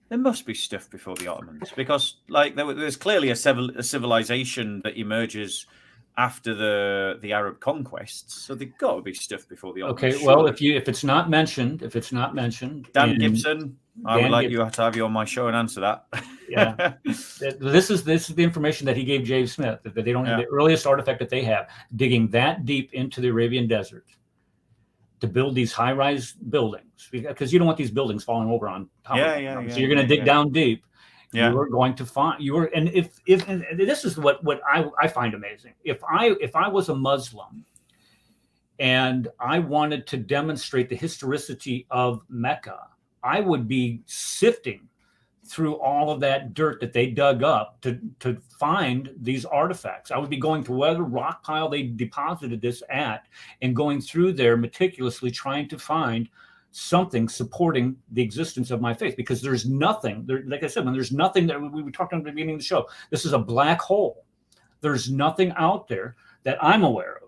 There must be stuff before the Ottomans because, there's clearly a civilization that emerges after the Arab conquests. So there's got to be stuff before the Ottomans. Okay, well, if it's not mentioned, Dan Gibson, I would like you to have you on my show and answer that. Yeah, this is the information that he gave James Smith, that they don't have the earliest artifact that they have, digging that deep into the Arabian desert to build these high-rise buildings, because you don't want these buildings falling over on top of them. So you're going to dig down deep. You are going to find and this is what I find amazing. If I was a Muslim and I wanted to demonstrate the historicity of Mecca, I would be sifting through all of that dirt that they dug up to find these artifacts. I would be going to whatever rock pile they deposited this at and going through there meticulously trying to find something supporting the existence of my faith, because there's nothing there. Like I said, when there's nothing that we were talking at the beginning of the show, this is a black hole. There's nothing out there that I'm aware of.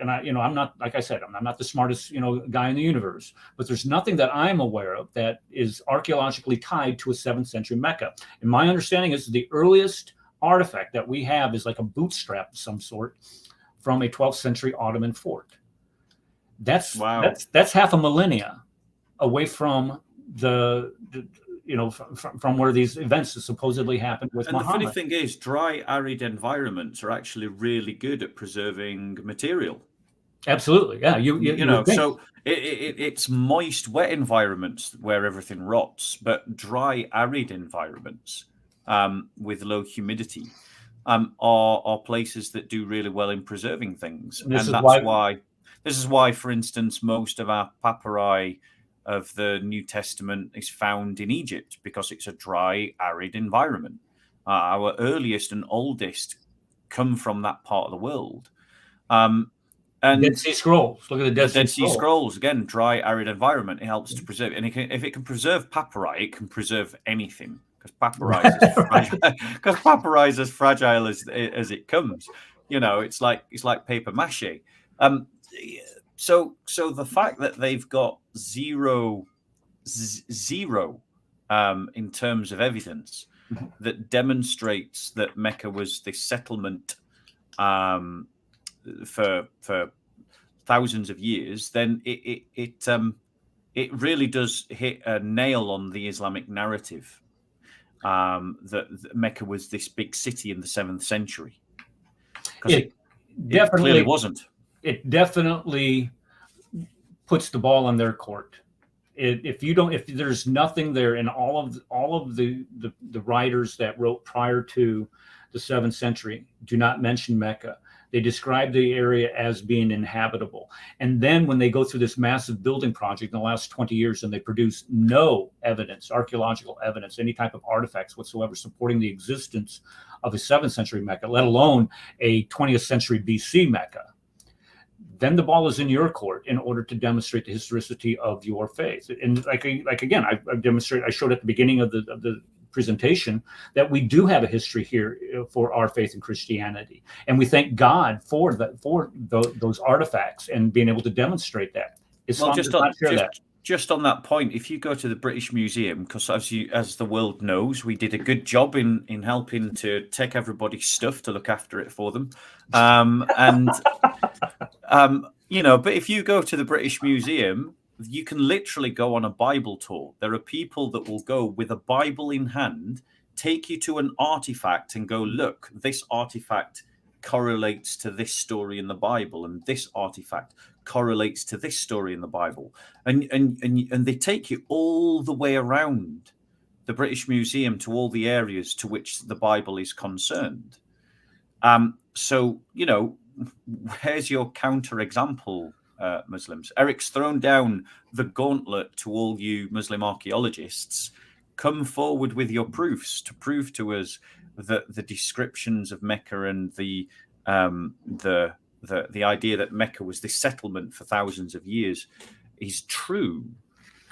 And I'm not, like I said, I'm not the smartest, guy in the universe, but there's nothing that I'm aware of that is archaeologically tied to a 7th century Mecca. And my understanding is the earliest artifact that we have is like a bootstrap of some sort from a 12th century Ottoman fort. That's half a millennia away from from where these events supposedly happened with Muhammad. And the funny thing is, dry, arid environments are actually really good at preserving material. Absolutely, yeah. So it's moist, wet environments where everything rots, but dry, arid environments with low humidity are places that do really well in preserving things. And that's why, for instance, most of our papyri of the New Testament is found in Egypt, because it's a dry, arid environment. Our earliest and oldest come from that part of the world. And Dead Sea Scrolls. Look at the Dead Sea Scrolls. Again, dry, arid environment. It helps to preserve. And if it can preserve papyri, it can preserve anything, because papyri is as fragile as it comes. It's like paper mache. So the fact that they've got zero in terms of evidence that demonstrates that Mecca was this settlement for thousands of years, then it really does hit a nail on the Islamic narrative that Mecca was this big city in the 7th century. It definitely clearly wasn't. It definitely puts the ball in their court. If there's nothing there, and all of the writers that wrote prior to the 7th century do not mention Mecca. They describe the area as being inhabitable. And then when they go through this massive building project in the last 20 years, and they produce no evidence, archaeological evidence, any type of artifacts whatsoever supporting the existence of a 7th century Mecca, let alone a 20th century BC Mecca, then the ball is in your court in order to demonstrate the historicity of your faith. And like again, I showed at the beginning of the presentation that we do have a history here for our faith in Christianity, and we thank God for those artifacts and being able to demonstrate that. Islam does not share that. Just on that point, if you go to the British Museum, because as the world knows, we did a good job in helping to take everybody's stuff to look after it for them, but if you go to the British Museum, you can literally go on a Bible tour. There are people that will go with a Bible in hand, take you to an artifact and go, look, this artifact correlates to this story in the Bible, and this artifact correlates to this story in the Bible. And they take you all the way around the British Museum to all the areas to which the Bible is concerned. So, where's your counterexample, Muslims? Eric's thrown down the gauntlet to all you Muslim archaeologists. Come forward with your proofs to prove to us that the descriptions of Mecca and the idea that Mecca was this settlement for thousands of years is true.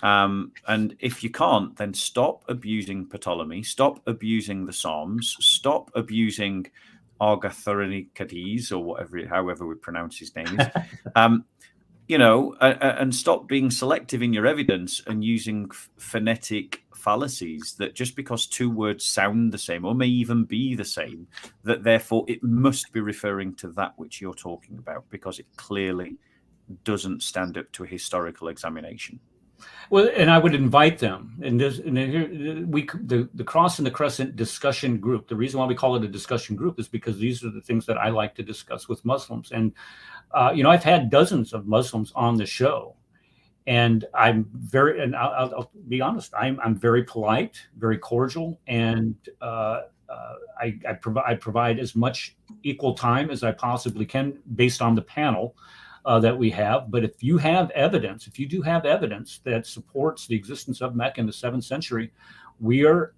And if you can't, then stop abusing Ptolemy, stop abusing the Psalms, stop abusing Argathonicades, or however we pronounce his name is, and stop being selective in your evidence and using phonetic fallacies that just because two words sound the same or may even be the same, that therefore it must be referring to that which you're talking about, because it clearly doesn't stand up to a historical examination. Well, and I would invite them, and the Cross and the Crescent discussion group. The reason why we call it a discussion group is because these are the things that I like to discuss with Muslims. And I've had dozens of Muslims on the show, and I'll be honest, I'm very polite, very cordial, and I provide as much equal time as I possibly can based on the panel that we have. But if you have evidence, if you do have evidence that supports the existence of Mecca in the 7th century, we do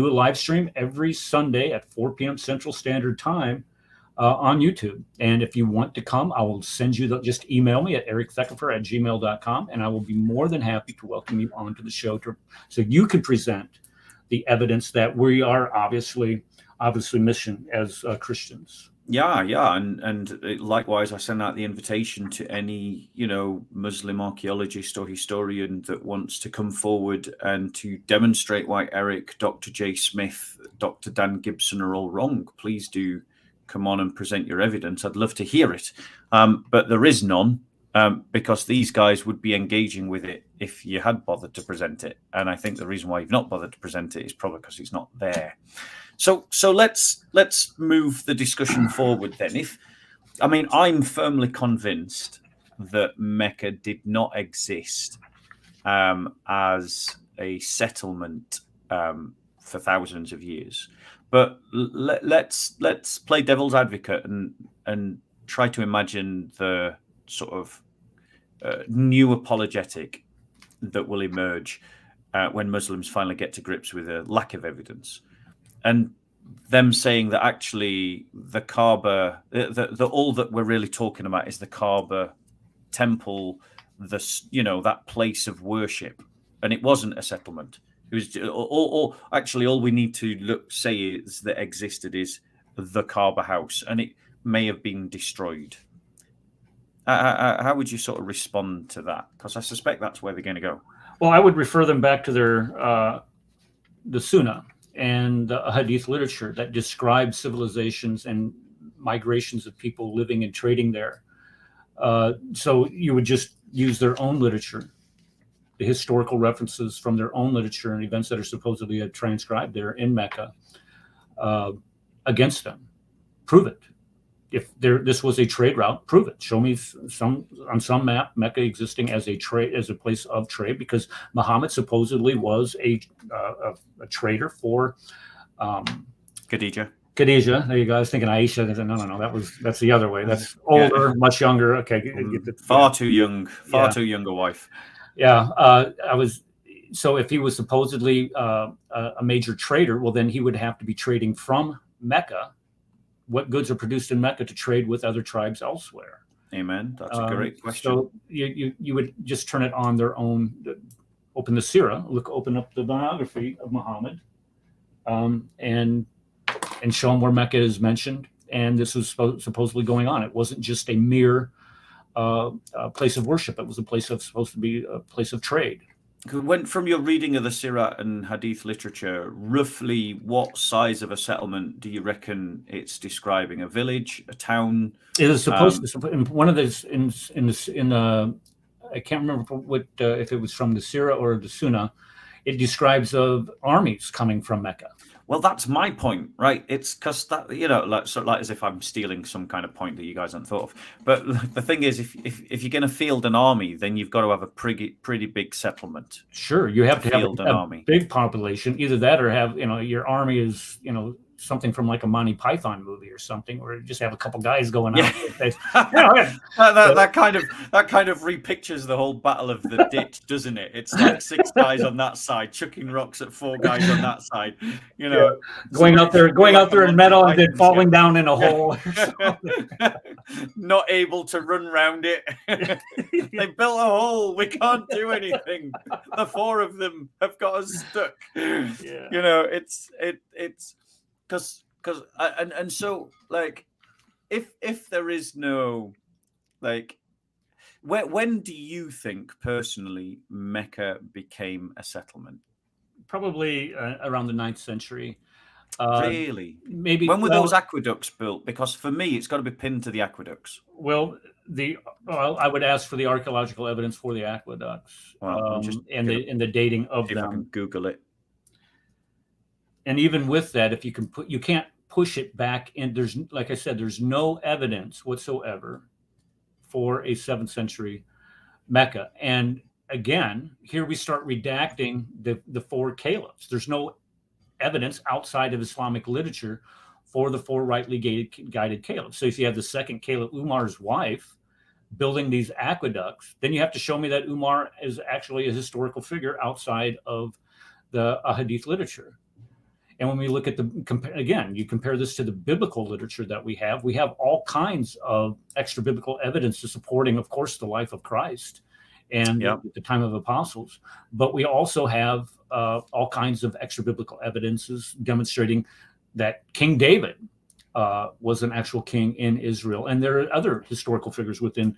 a live stream every Sunday at 4 p.m. Central Standard Time on YouTube. And if you want to come, I will send you just email me at erictheckefer@gmail.com, and I will be more than happy to welcome you onto the show so you can present the evidence that we are obviously missing as Christians. Yeah, and likewise, I send out the invitation to any Muslim archaeologist or historian that wants to come forward and to demonstrate why Eric, Dr. J. Smith, Dr. Dan Gibson are all wrong. Please do come on and present your evidence. I'd love to hear it, but there is none, because these guys would be engaging with it if you had bothered to present it. And I think the reason why you've not bothered to present it is probably because it's not there. So let's move the discussion forward then. I'm firmly convinced that Mecca did not exist as a settlement for thousands of years. But let's play devil's advocate and try to imagine the sort of new apologetic that will emerge when Muslims finally get to grips with a lack of evidence. And them saying that actually the Kaaba, all that we're really talking about is the Kaaba temple, that place of worship, and it wasn't a settlement. It was all we need to say is that existed is the Kaaba house, and it may have been destroyed. How would you sort of respond to that? Because I suspect that's where they're going to go. Well, I would refer them back to their the Sunnah and Hadith literature that describes civilizations and migrations of people living and trading there. So you would just use their own literature, the historical references from their own literature and events that are supposedly transcribed there in Mecca against them. Prove it. If this was a trade route, prove it. Show me on some map Mecca existing as a place of trade, because Muhammad supposedly was a trader for Khadija. Khadija. There you go. I was thinking Aisha. No. That's the other way. That's older, much younger. Okay, far too young. Too young a wife. Yeah, So if he was supposedly a major trader, well, then he would have to be trading from Mecca. What goods are produced in Mecca to trade with other tribes elsewhere? Amen. That's a great question. So you would just turn it on their own, open the Sirah, open up the biography of Muhammad, and show them where Mecca is mentioned. And this was supposedly going on. It wasn't just a mere place of worship. It was supposed to be a place of trade. From your reading of the Sirah and Hadith literature, roughly what size of a settlement do you reckon it's describing? A village, a town? It is supposed to. One of those in I can't remember what if it was from the Sirah or the Sunnah. It describes of armies coming from Mecca. Well, that's my point, right? It's because that like as if I'm stealing some kind of point that you guys haven't thought of. But the thing is, if you're going to field an army, then you've got to have a pretty big settlement. Sure, you have to have an army, big population. Either that, or have your army is something from like a Monty Python movie or something, or just have a couple guys going out. That kind of repictures the whole Battle of the Ditch, doesn't it? It's like 6 guys on that side chucking rocks at 4 guys on that side. Going out there in metal and then falling down in a hole. Not able to run round it. They built a hole. We can't do anything. The 4 of them have got us stuck. Yeah. It's because so like if there is no like when do you think personally Mecca became a settlement? Probably around the 9th century. Really? Maybe. When were those aqueducts built? Because for me, it's got to be pinned to the aqueducts. Well, I would ask for the archaeological evidence for the aqueducts, and the dating of them. If I can Google it. And even with that, if you can't push it back in. There's, like I said, there's no evidence whatsoever for a 7th century Mecca. And again, here we start redacting the 4 caliphs. There's no evidence outside of Islamic literature for the 4 rightly guided caliphs. So if you have the second caliph, Umar's wife, building these aqueducts, then you have to show me that Umar is actually a historical figure outside of the Hadith literature. And when we look at you compare this to the biblical literature that we have all kinds of extra biblical evidence to supporting, of course, the life of Christ and the time of apostles. But we also have all kinds of extra biblical evidences demonstrating that King David was an actual king in Israel. And there are other historical figures within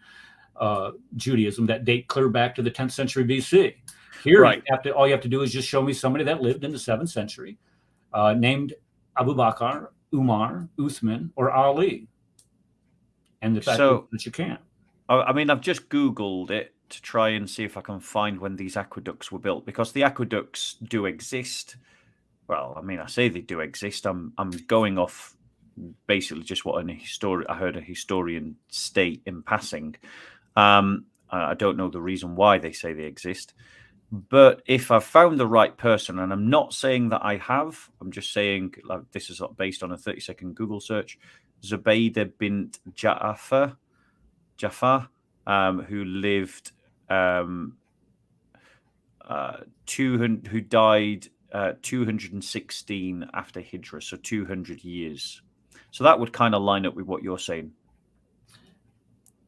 Judaism that date clear back to the 10th century BC. Here, all you have to do is just show me somebody that lived in the 7th century, named Abu Bakr, Umar, Uthman, or Ali. And the fact that you can't. I mean, I've just Googled it to try and see if I can find when these aqueducts were built, because the aqueducts do exist. Well, I mean, I say they do exist. I'm going off basically just what I heard a historian state in passing. I don't know the reason why they say they exist. But if I've found the right person, and I'm not saying that I have, I'm just saying, like, this is based on a 30-second Google search, Zubaydah bint Ja'far, who lived, who died 216 after Hijrah, so 200 years. So that would kind of line up with what you're saying.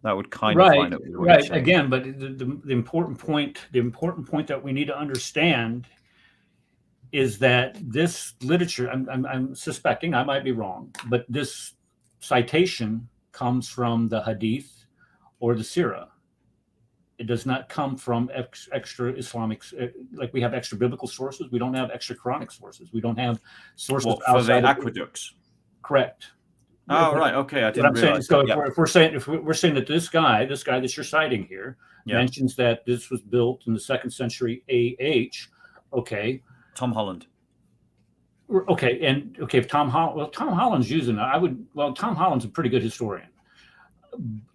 That would kind of line up with what you're saying. Again, but the important point that we need to understand is that this literature, I'm suspecting, I might be wrong, but this citation comes from the Hadith or the Sirah. It does not come from extra Islamic, like we have extra biblical sources. We don't have extra Quranic sources. We don't have sources for the aqueducts. Correct. Oh, right. Okay, I didn't realize. So if we're saying that this guy that you're citing here mentions that this was built in the 2nd century AH, okay. Tom Holland. Okay, if Tom Holland's using it, Tom Holland's a pretty good historian.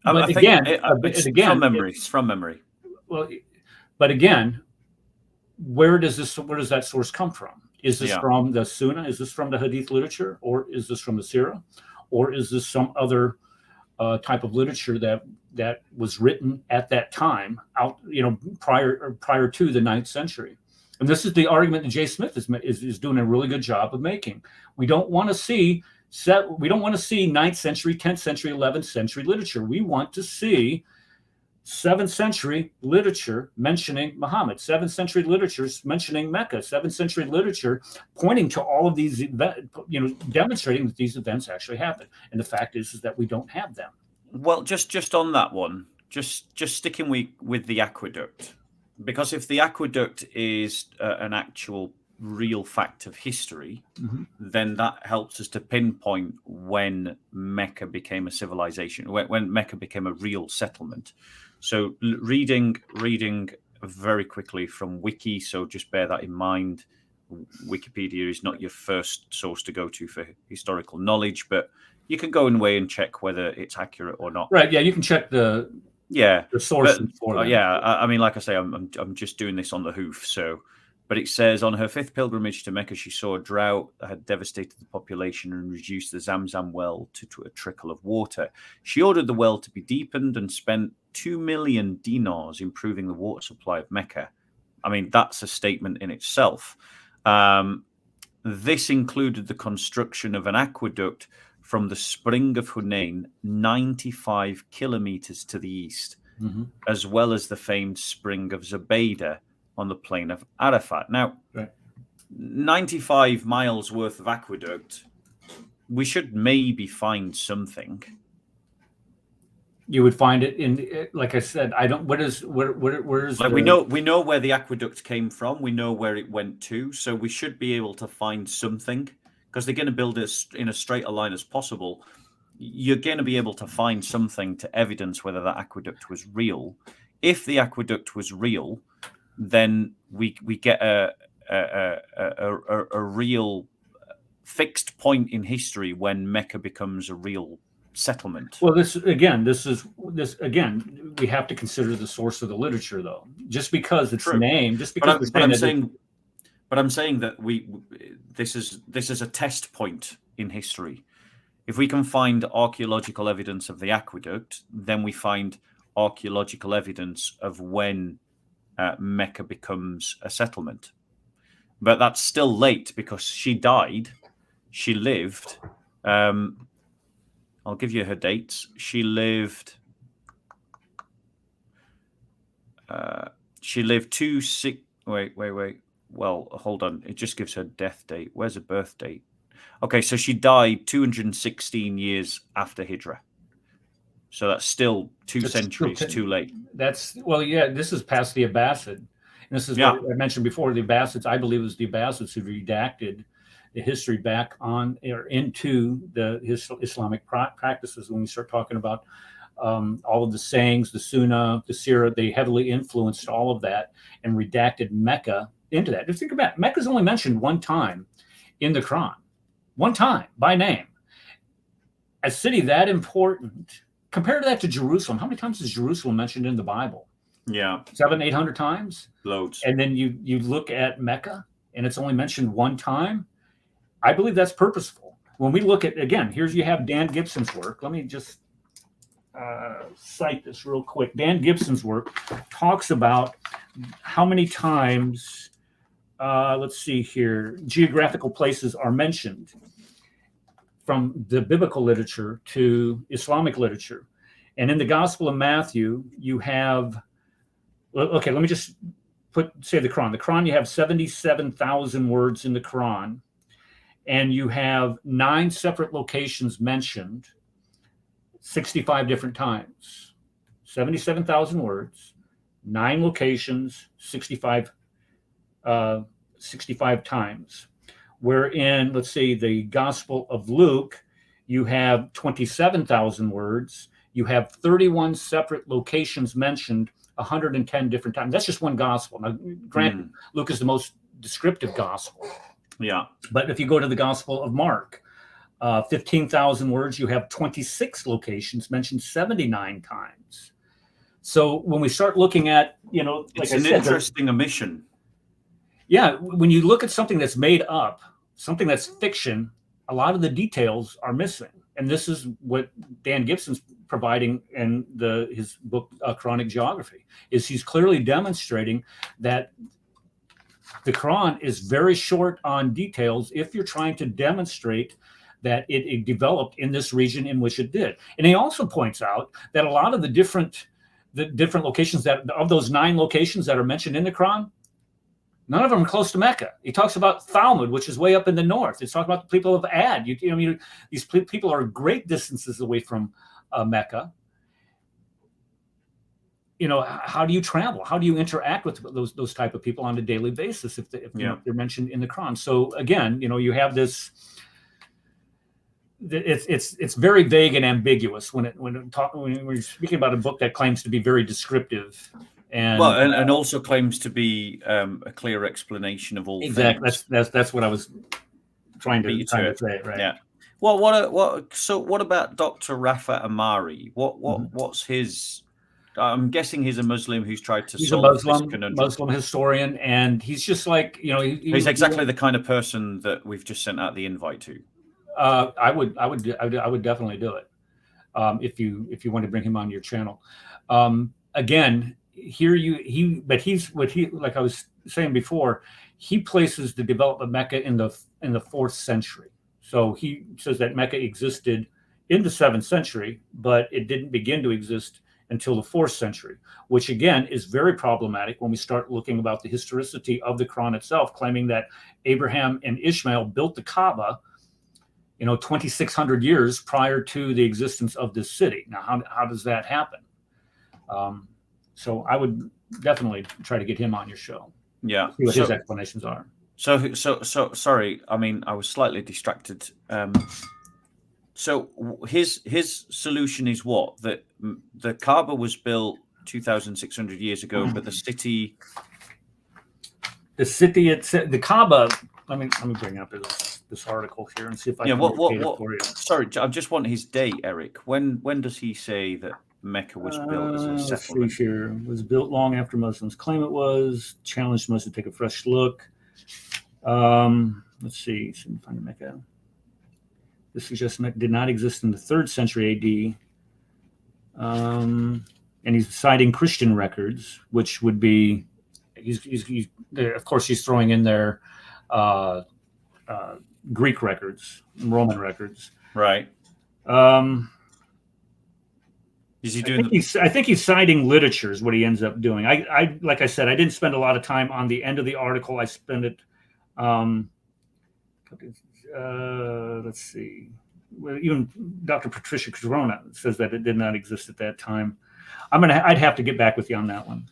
But it's from memory. Well, but again, where does that source come from? Is this from the Sunnah? Is this from the Hadith literature, or is this from the Sirah, or is this some other type of literature that was written at that time, prior to the 9th century? And this is the argument that Jay Smith is doing a really good job of making. We don't want to see 9th century, 10th century, 11th century literature. We want to see 7th century literature mentioning Muhammad, 7th century literature mentioning Mecca, 7th century literature pointing to all of these events, demonstrating that these events actually happened. And the fact is that we don't have them. Well, just on that one, just sticking with the aqueduct, because if the aqueduct is an actual real fact of history, then that helps us to pinpoint when Mecca became a civilization, when Mecca became a real settlement. So reading very quickly from Wiki, so just bear that in mind. Wikipedia is not your first source to go to for historical knowledge, but you can go away and check whether it's accurate or not. Right, yeah, you can check the sources for them. Yeah, I mean, like I say, I'm just doing this on the hoof, so... But it says, on her 5th pilgrimage to Mecca, she saw a drought that had devastated the population and reduced the Zamzam well to a trickle of water. She ordered the well to be deepened and spent 2 million dinars improving the water supply of Mecca. I mean, that's a statement in itself. This included the construction of an aqueduct from the spring of Hunain, 95 kilometers to the east, as well as the famed spring of Zubaydah on the plain of Arafat. Now, 95 miles worth of aqueduct, we should maybe find something. You would find it in, like I said, I don't. Where is? Like we know where the aqueduct came from. We know where it went to, so we should be able to find something, because they're going to build it in as straight a line as possible. You're going to be able to find something to evidence whether that aqueduct was real. If the aqueduct was real, then we get a real fixed point in history when Mecca becomes a real settlement. Well, this again, we have to consider the source of the literature, though. Just because it's named, just because I'm saying that this is a test point in history. If we can find archaeological evidence of the aqueduct, then we find archaeological evidence of when Mecca becomes a settlement. But that's still late because she died. She lived. I'll give you her dates. She lived. She lived Wait. Well, hold on. It just gives her death date. Where's her birth date? Okay, so she died 216 years after Hijra. So that's still two centuries too late. This is past the Abbasid. And this is what I mentioned before. The Abbasids, I believe it was the Abbasids who redacted the history back on or into the Islamic practices. When we start talking about all of the sayings, the Sunnah, the Sirah, they heavily influenced all of that and redacted Mecca into that. Just think about it. Mecca's only mentioned one time in the Quran. One time by name. A city that important. Compare that to Jerusalem. How many times is Jerusalem mentioned in the Bible? Yeah. 700-800 times? Loads. And then you look at Mecca and it's only mentioned one time. I believe that's purposeful. When we look at, again, you have Dan Gibson's work. Let me just cite this real quick. Dan Gibson's work talks about how many times, let's see here, geographical places are mentioned from the biblical literature to Islamic literature. And in the Gospel of Matthew, you have, okay, let me just say the Quran. The Quran, you have 77,000 words in the Quran, and you have 9 separate locations mentioned 65 different times. 77,000 words, 9 locations, 65 times. Wherein, let's see, the Gospel of Luke, you have 27,000 words. You have 31 separate locations mentioned 110 different times. That's just one gospel. Now, granted, Luke is the most descriptive gospel. Yeah. But if you go to the Gospel of Mark, 15,000 words, you have 26 locations mentioned 79 times. So when we start looking at, like it's an interesting omission. Yeah, when you look at something that's made up, something that's fiction, a lot of the details are missing. And this is what Dan Gibson's providing in his book, Quranic Geography, is he's clearly demonstrating that the Quran is very short on details if you're trying to demonstrate that it developed in this region in which it did. And he also points out that a lot of the different locations of those 9 locations that are mentioned in the Quran, none of them are close to Mecca. He talks about Thalmud, which is way up in the north. He's talking about the people of Ad. These people are great distances away from Mecca. How do you travel? How do you interact with those type of people on a daily basis if they're mentioned in the Quran? So again, you have this. It's very vague and ambiguous when we're speaking about a book that claims to be very descriptive. And also claims to be a clear explanation of all exactly. things. That's what I was trying to say, right? Yeah. Well, what about Dr. Rafa Amari? What's his? I'm guessing he's a Muslim who's tried to solve this conundrum. Muslim historian, and he's just like he's exactly the kind of person that we've just sent out the invite to. I would definitely do it if you want to bring him on your channel. Again. He's like I was saying before, he places the development of Mecca in the 4th century. So he says that Mecca existed in the 7th century, but it didn't begin to exist until the 4th century, which again is very problematic when we start looking about the historicity of the Quran itself, claiming that Abraham and Ishmael built the Kaaba, 2,600 years prior to the existence of this city. Now, how does that happen? So I would definitely try to get him on your show. Yeah. See what his explanations are. So sorry. I mean, I was slightly distracted. So his solution is what? That the Kaaba was built 2,600 years ago, but the city, the Kaaba. Let me bring up this article here and see if I can locate it for you. Sorry, I just want his date, Eric. When does he say that Mecca was built as a settlement? Let's see here. It was built long after Muslims claim it was. Challenged Muslims to take a fresh look. Let's see. Shouldn't find Mecca. This suggests Mecca did not exist in the 3rd century AD. and he's citing Christian records, which would be, he's of course he's throwing in there Greek records, Roman records. Right. Is he doing? I think he's citing literature is what he ends up doing. I like I said, I didn't spend a lot of time on the end of the article. I spent it. Let's see. Well, even Dr. Patricia Corona says that it did not exist at that time. I'd have to get back with you on that one.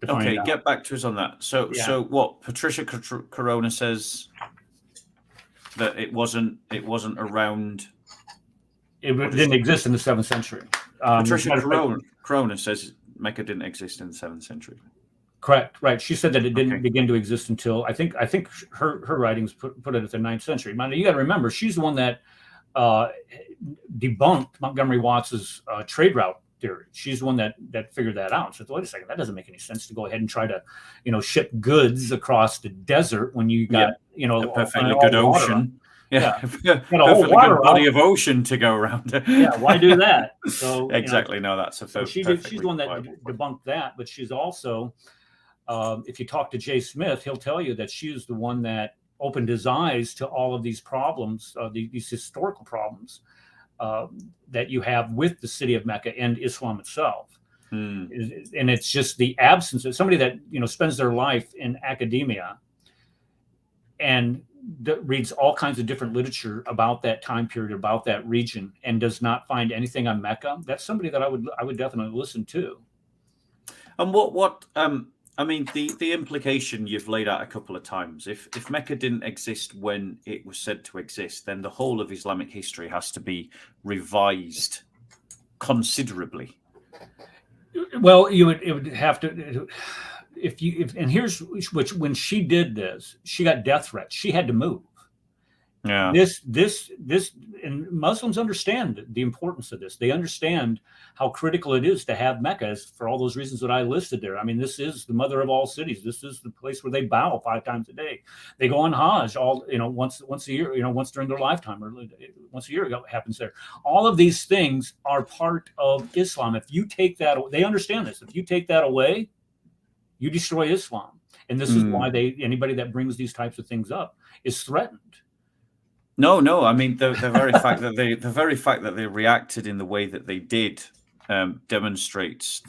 Okay, get back to us on that. So what Patricia Corona says that it wasn't around. It didn't exist in the 7th century. Patricia Corona says Mecca didn't exist in the 7th century. Correct. Right. She said that it didn't begin to exist until I think her writings put it at the 9th century. Man, you got to remember, she's the one that debunked Montgomery Watts's trade route theory. She's the one that figured that out. So wait a second, that doesn't make any sense to go ahead and try to ship goods across the desert when you got a perfectly good ocean. Yeah, got a whole water body of ocean to go around. Yeah, why do that? So exactly, no, that's a she's the one that debunked that, but she's also, if you talk to Jay Smith, he'll tell you that she's the one that opened his eyes to all of these problems, these historical problems that you have with the city of Mecca and Islam itself. And it's just the absence of somebody that spends their life in academia and reads all kinds of different literature about that time period, about that region, and does not find anything on Mecca. That's somebody that I would definitely listen to. And what I mean, the implication you've laid out a couple of times, if Mecca didn't exist when it was said to exist, then the whole of Islamic history has to be revised considerably. Well, it would have to. And here's which when she did this, she got death threats. She had to move. Yeah. This and Muslims understand the importance of this. They understand how critical it is to have Mecca for all those reasons that I listed there. I mean, this is the mother of all cities. This is the place where they bow 5 times a day. They go on Hajj once a year, once during their lifetime, or once a year it happens there. All of these things are part of Islam. If you take that, they understand this. If you take that away, you destroy Islam. And this is why anybody that brings these types of things up is threatened. No. I mean, the very fact that they reacted in the way that they did demonstrates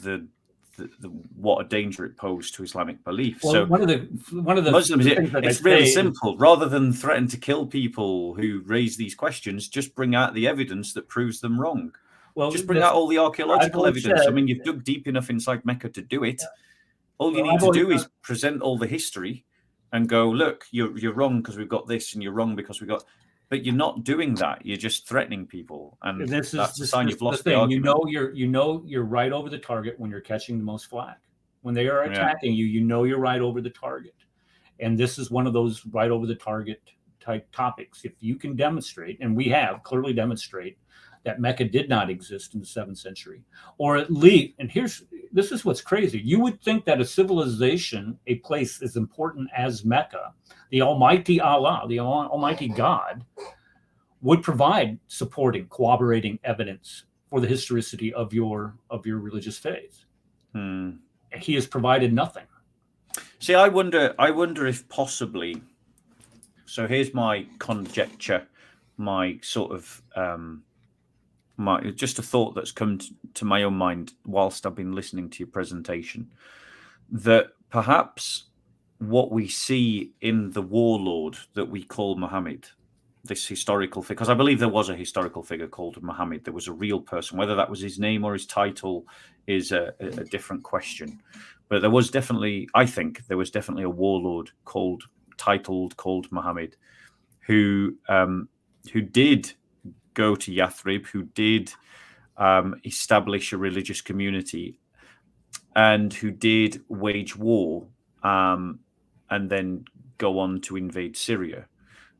what a danger it posed to Islamic belief. Well, so one of the Muslims, it's really simple. Rather than threaten to kill people who raise these questions, just bring out the evidence that proves them wrong. Well, just bring out all the archaeological evidence. I mean, you've dug deep enough inside Mecca to do it. Yeah. All you need to do is present all the history and go, look, you're wrong because we've got this, and you're wrong because we got. But you're not doing that. You're just threatening people, and that's a sign you've lost the argument. You're right over the target when you're catching the most flack. When they are attacking you, you're right over the target, and this is one of those right over the target type topics. If you can demonstrate, and we have clearly demonstrate, that Mecca did not exist in the 7th century, or at least, and this is what's crazy. You would think that a civilization, a place as important as Mecca, the Almighty Allah, the Almighty God, would provide supporting, corroborating evidence for the historicity of your religious faith. He has provided nothing. See, I wonder if possibly. So here's my conjecture, my sort of. Just a thought that's come to my own mind whilst I've been listening to your presentation, that perhaps what we see in the warlord that we call Muhammad, this historical figure, because I believe there was a historical figure called Muhammad, there was a real person, whether that was his name or his title is a different question. But there was definitely, I think, a warlord titled Muhammad, who did go to Yathrib, who did establish a religious community, and who did wage war and then go on to invade Syria.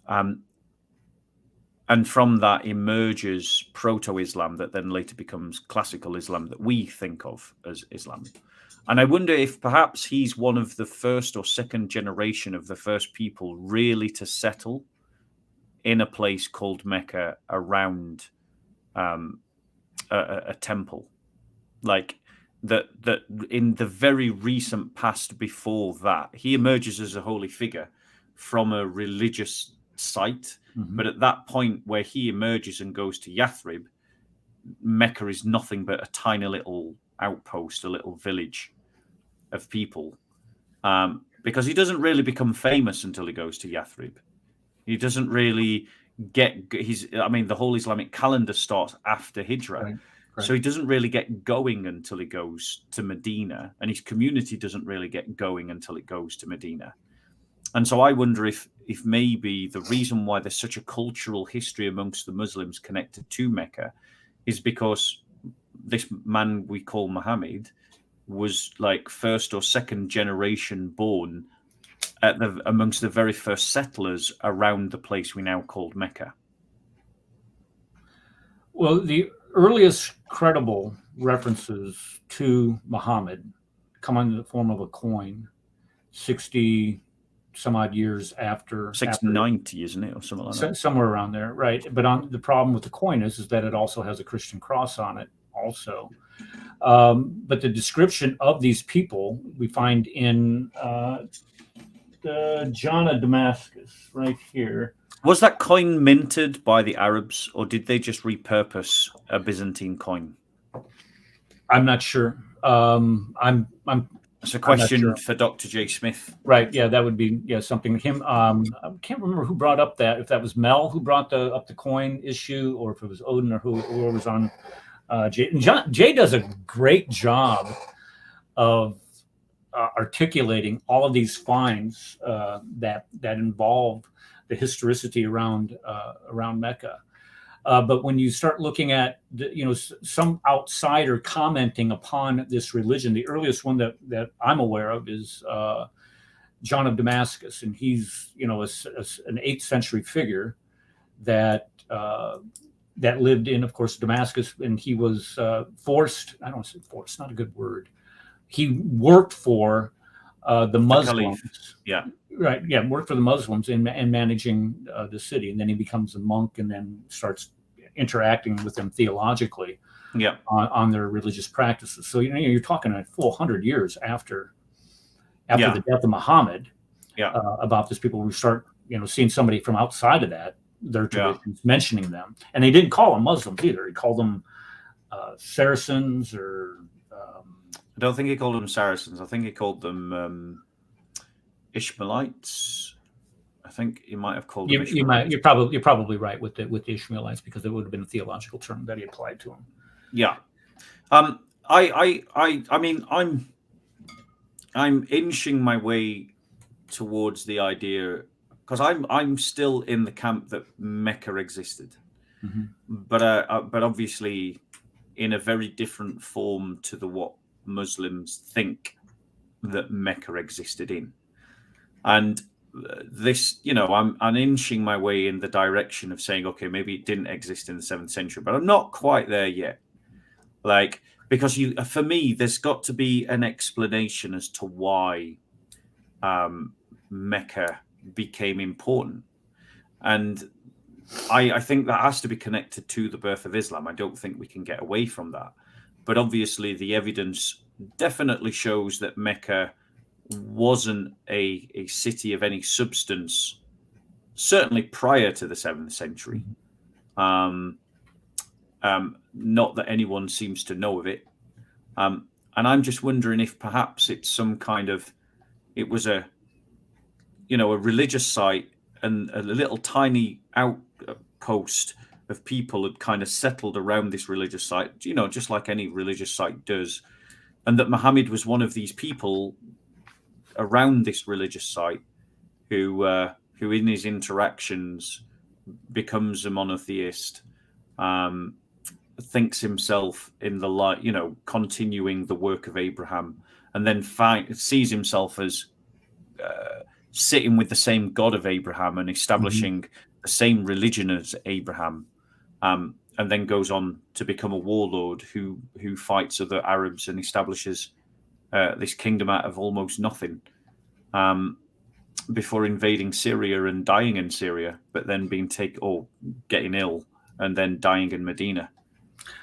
And from that emerges proto-Islam that then later becomes classical Islam that we think of as Islam. And I wonder if perhaps he's one of the first or second generation of the first people really to settle in a place called Mecca around a temple. Like, that in the very recent past before that, he emerges as a holy figure from a religious site. But at that point where he emerges and goes to Yathrib, Mecca is nothing but a tiny little outpost, a little village of people. Because he doesn't really become famous until he goes to Yathrib. He doesn't really get the whole Islamic calendar starts after Hijrah. Right. So he doesn't really get going until he goes to Medina, and his community doesn't really get going until it goes to Medina. And so I wonder if maybe the reason why there's such a cultural history amongst the Muslims connected to Mecca is because this man we call Muhammad was like first or second generation born amongst the very first settlers around the place we now called Mecca. Well, the earliest credible references to Muhammad come in the form of a coin, 60 some odd years after 690, isn't it, or something like that? Somewhere around there, right? But the problem with the coin is that it also has a Christian cross on it, also. But the description of these people we find in the John of Damascus, right here. Was that coin minted by the Arabs, or did they just repurpose a Byzantine coin? I'm not sure. It's a question for Dr. J. Smith. Right. Yeah, that would be something. Him. I can't remember who brought up that. If that was Mel who brought up the coin issue, or if it was Odin, or who was on. Jay does a great job of articulating all of these finds that involve the historicity around Mecca. But when you start looking at some outsider commenting upon this religion, the earliest one that I'm aware of is John of Damascus, and he's an 8th century figure that lived in, of course, Damascus, and he was forced. I don't want to say forced; not a good word. He worked for the Muslims. Yeah. Right. Yeah. Worked for the Muslims in managing the city. And then he becomes a monk and then starts interacting with them theologically on their religious practices. So, you're talking a full 100 years after the death of Muhammad about this people. We start, seeing somebody from outside of that, their traditions, mentioning them. And they didn't call them Muslims either. He called them Saracens or... I don't think he called them Saracens. I think he called them Ishmaelites. I think he might have called them Ishmaelites. You're probably right with the Ishmaelites, because it would have been a theological term that he applied to them. Yeah. I mean, I'm inching my way towards the idea, because I'm still in the camp that Mecca existed, but obviously in a very different form to what Muslims think that Mecca existed in. And this, I'm inching my way in the direction of saying, okay, maybe it didn't exist in the 7th century, but I'm not quite there yet. Because for me, there's got to be an explanation as to why Mecca became important. And I think that has to be connected to the birth of Islam. I don't think we can get away from that. But obviously, the evidence definitely shows that Mecca wasn't a city of any substance, certainly prior to the 7th century. Not that anyone seems to know of it. And I'm just wondering if perhaps it's some kind of, it was a religious site, and a little tiny outpost of people had kind of settled around this religious site, just like any religious site does. And that Muhammad was one of these people around this religious site who in his interactions becomes a monotheist, thinks himself in the light, continuing the work of Abraham, and then sees himself as sitting with the same God of Abraham and establishing the same religion as Abraham, and then goes on to become a warlord who fights other Arabs and establishes this kingdom out of almost nothing, before invading Syria and dying in Syria, but then getting ill and then dying in Medina.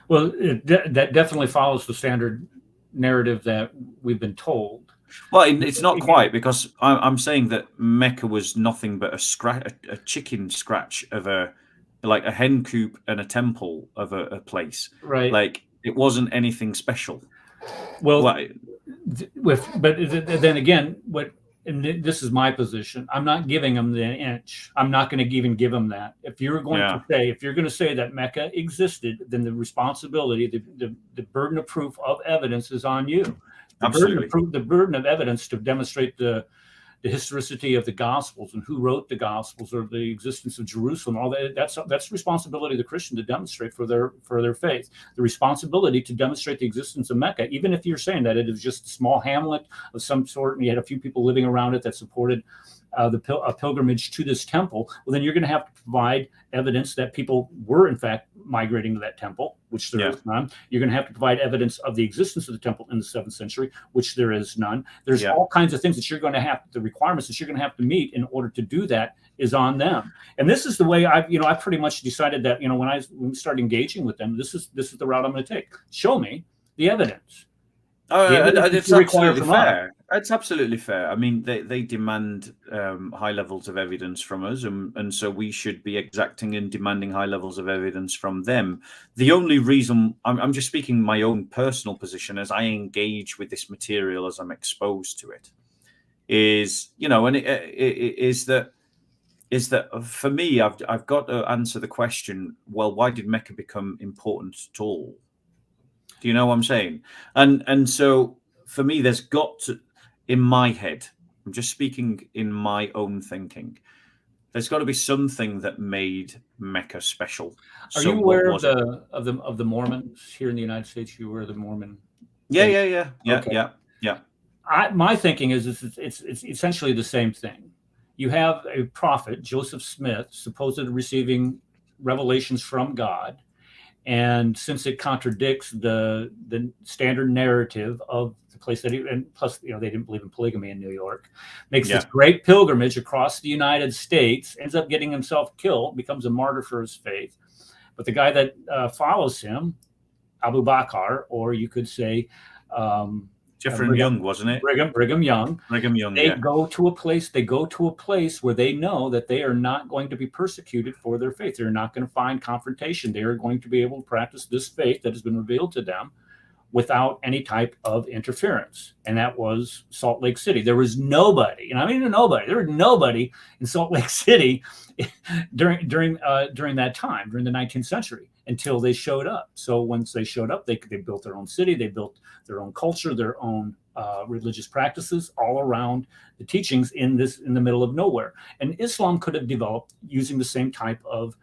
Well, that definitely follows the standard narrative that we've been told. Well, it's not quite, because I'm saying that Mecca was nothing but a chicken scratch of a hen coop and a temple of a place. Right. Like, it wasn't anything special. Well, Well, but then again, and this is my position. I'm not giving them the inch. I'm not going to even give them that. If you're going to say that Mecca existed, then the responsibility, the burden of proof of evidence is on you. Absolutely. The burden of evidence to demonstrate the historicity of the Gospels and who wrote the Gospels, or the existence of Jerusalem, all that. That's the responsibility of the Christian to demonstrate for their faith. The responsibility to demonstrate the existence of Mecca, even if you're saying that it is just a small hamlet of some sort, and you had a few people living around it that supported a pilgrimage to this temple. Well, then you're going to have to provide evidence that people were in fact migrating to that temple, which there is none. You're going to have to provide evidence of the existence of the temple in the 7th century, which there is none. There's all kinds of things that you're going to have, the requirements that you're going to have to meet in order to do that is on them. And this is the way I pretty much decided that, when we started engaging with them, this is the route I'm going to take. Show me the evidence. It's absolutely fair. It's absolutely fair. I mean, they demand high levels of evidence from us, and so we should be exacting and demanding high levels of evidence from them. The only reason I'm just speaking my own personal position as I engage with this material, as I'm exposed to it, is and it is that for me, I've got to answer the question: well, why did Mecca become important at all? Do you know what I'm saying? And so for me, there's got to, in my head, I'm just speaking in my own thinking, there's got to be something that made Mecca special. Are you aware of the Mormons here in the United States? You were the Mormon? Yeah. My thinking is it's essentially the same thing. You have a prophet, Joseph Smith, supposedly receiving revelations from God. And since it contradicts the standard narrative of the place that and plus, they didn't believe in polygamy in New York, makes this great pilgrimage across the United States, ends up getting himself killed, becomes a martyr for his faith. But the guy that follows him, Abu Bakr, or you could say Jeffrey Young, wasn't it? Brigham Young. They go to a place where they know that they are not going to be persecuted for their faith. They're not going to find confrontation. They are going to be able to practice this faith that has been revealed to them without any type of interference. And that was Salt Lake City. There was nobody, and I mean nobody. There was nobody in Salt Lake City during that time, during the 19th century, until they showed up. So once they showed up, they built their own city. They built their own culture, their own religious practices all around the teachings in the middle of nowhere. And Islam could have developed using the same type of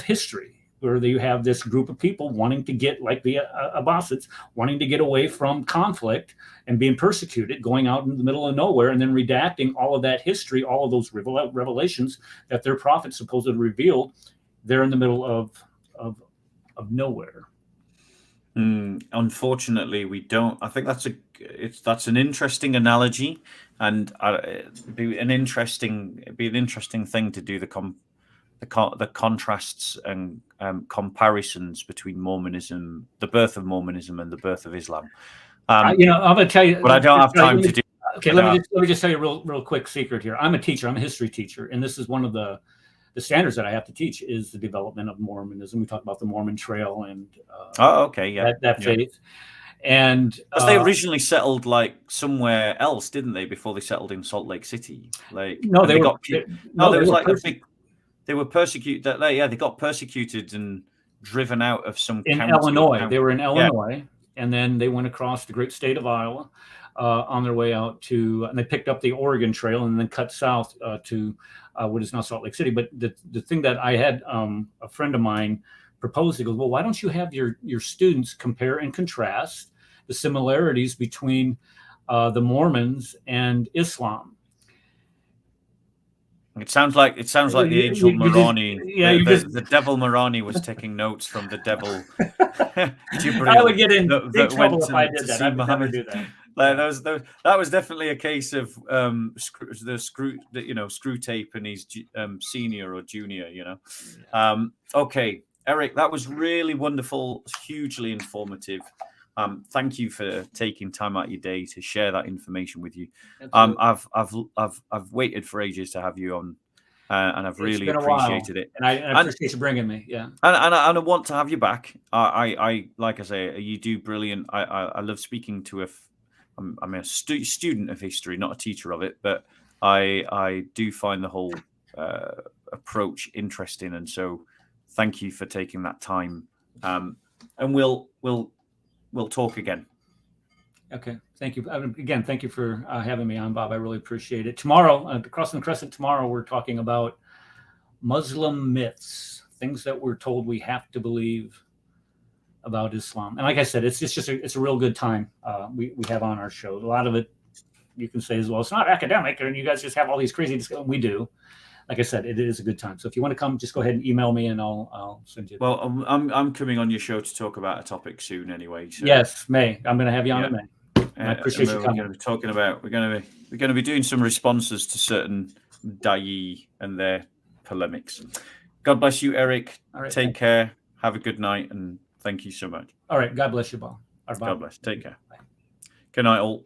history, where you have this group of people wanting to get, like the Abbasids, wanting to get away from conflict and being persecuted, going out in the middle of nowhere, and then redacting all of that history, all of those revelations that their prophet supposedly revealed. They're in the middle of nowhere. Unfortunately, we don't. I think that's an interesting analogy, and it'd be an interesting thing to do the contrasts and comparisons between Mormonism, the birth of Mormonism, and the birth of Islam. I'm going to tell you, but I don't have time to do. Okay, let me just tell you a real quick secret here. I'm a teacher. I'm a history teacher, and this is one of the standards that I have to teach is the development of Mormonism. We talk about the Mormon Trail and that faith. And because they originally settled like somewhere else, didn't they? Before they settled in Salt Lake City, like they were persecuted. They got persecuted and driven out of some in county. Illinois. They were in Illinois, and then they went across the great state of Iowa on their way out to, and they picked up the Oregon Trail and then cut south to what is now Salt Lake City. But the thing that I had a friend of mine propose, he goes, well, why don't you have your students compare and contrast the similarities between the Mormons and Islam? It sounds like the angel Moroni. The devil Moroni was taking notes from the devil. I would get in big trouble if I did that. I would never do that. That was definitely a case of screw tape and his senior or junior. Okay, Eric, that was really wonderful, hugely informative. Thank you for taking time out of your day to share that information with you. Absolutely. I've waited for ages to have you on, and I've really been a appreciated while. it. And I appreciate you bringing me. Yeah. And I want to have you back. I like I say, you do brilliant. I love speaking to I'm a student of history, not a teacher of it, but I do find the whole approach interesting, and so thank you for taking that time. And we'll talk again. Okay. Thank you. Again, thank you for having me on, Bob. I really appreciate it. Tomorrow, Crossing the Crescent tomorrow, we're talking about Muslim myths, things that we're told we have to believe about Islam. And like I said, it's just it's a real good time we have on our show. A lot of it you can say as well, it's not academic, and you guys just have all these crazy discussions. We do. Like I said, it is a good time. So if you want to come, just go ahead and email me, and I'll send you. Well, I'm coming on your show to talk about a topic soon, anyway. So. Yes, May. I'm going to have you on in May. I appreciate you coming. We're going to be talking about. We're going to be doing some responses to certain da'i and their polemics. God bless you, Eric. Right, take care. Have a good night, and thank you so much. All right. God bless you, Bob. God bless. Take care. Bye. Good night, all.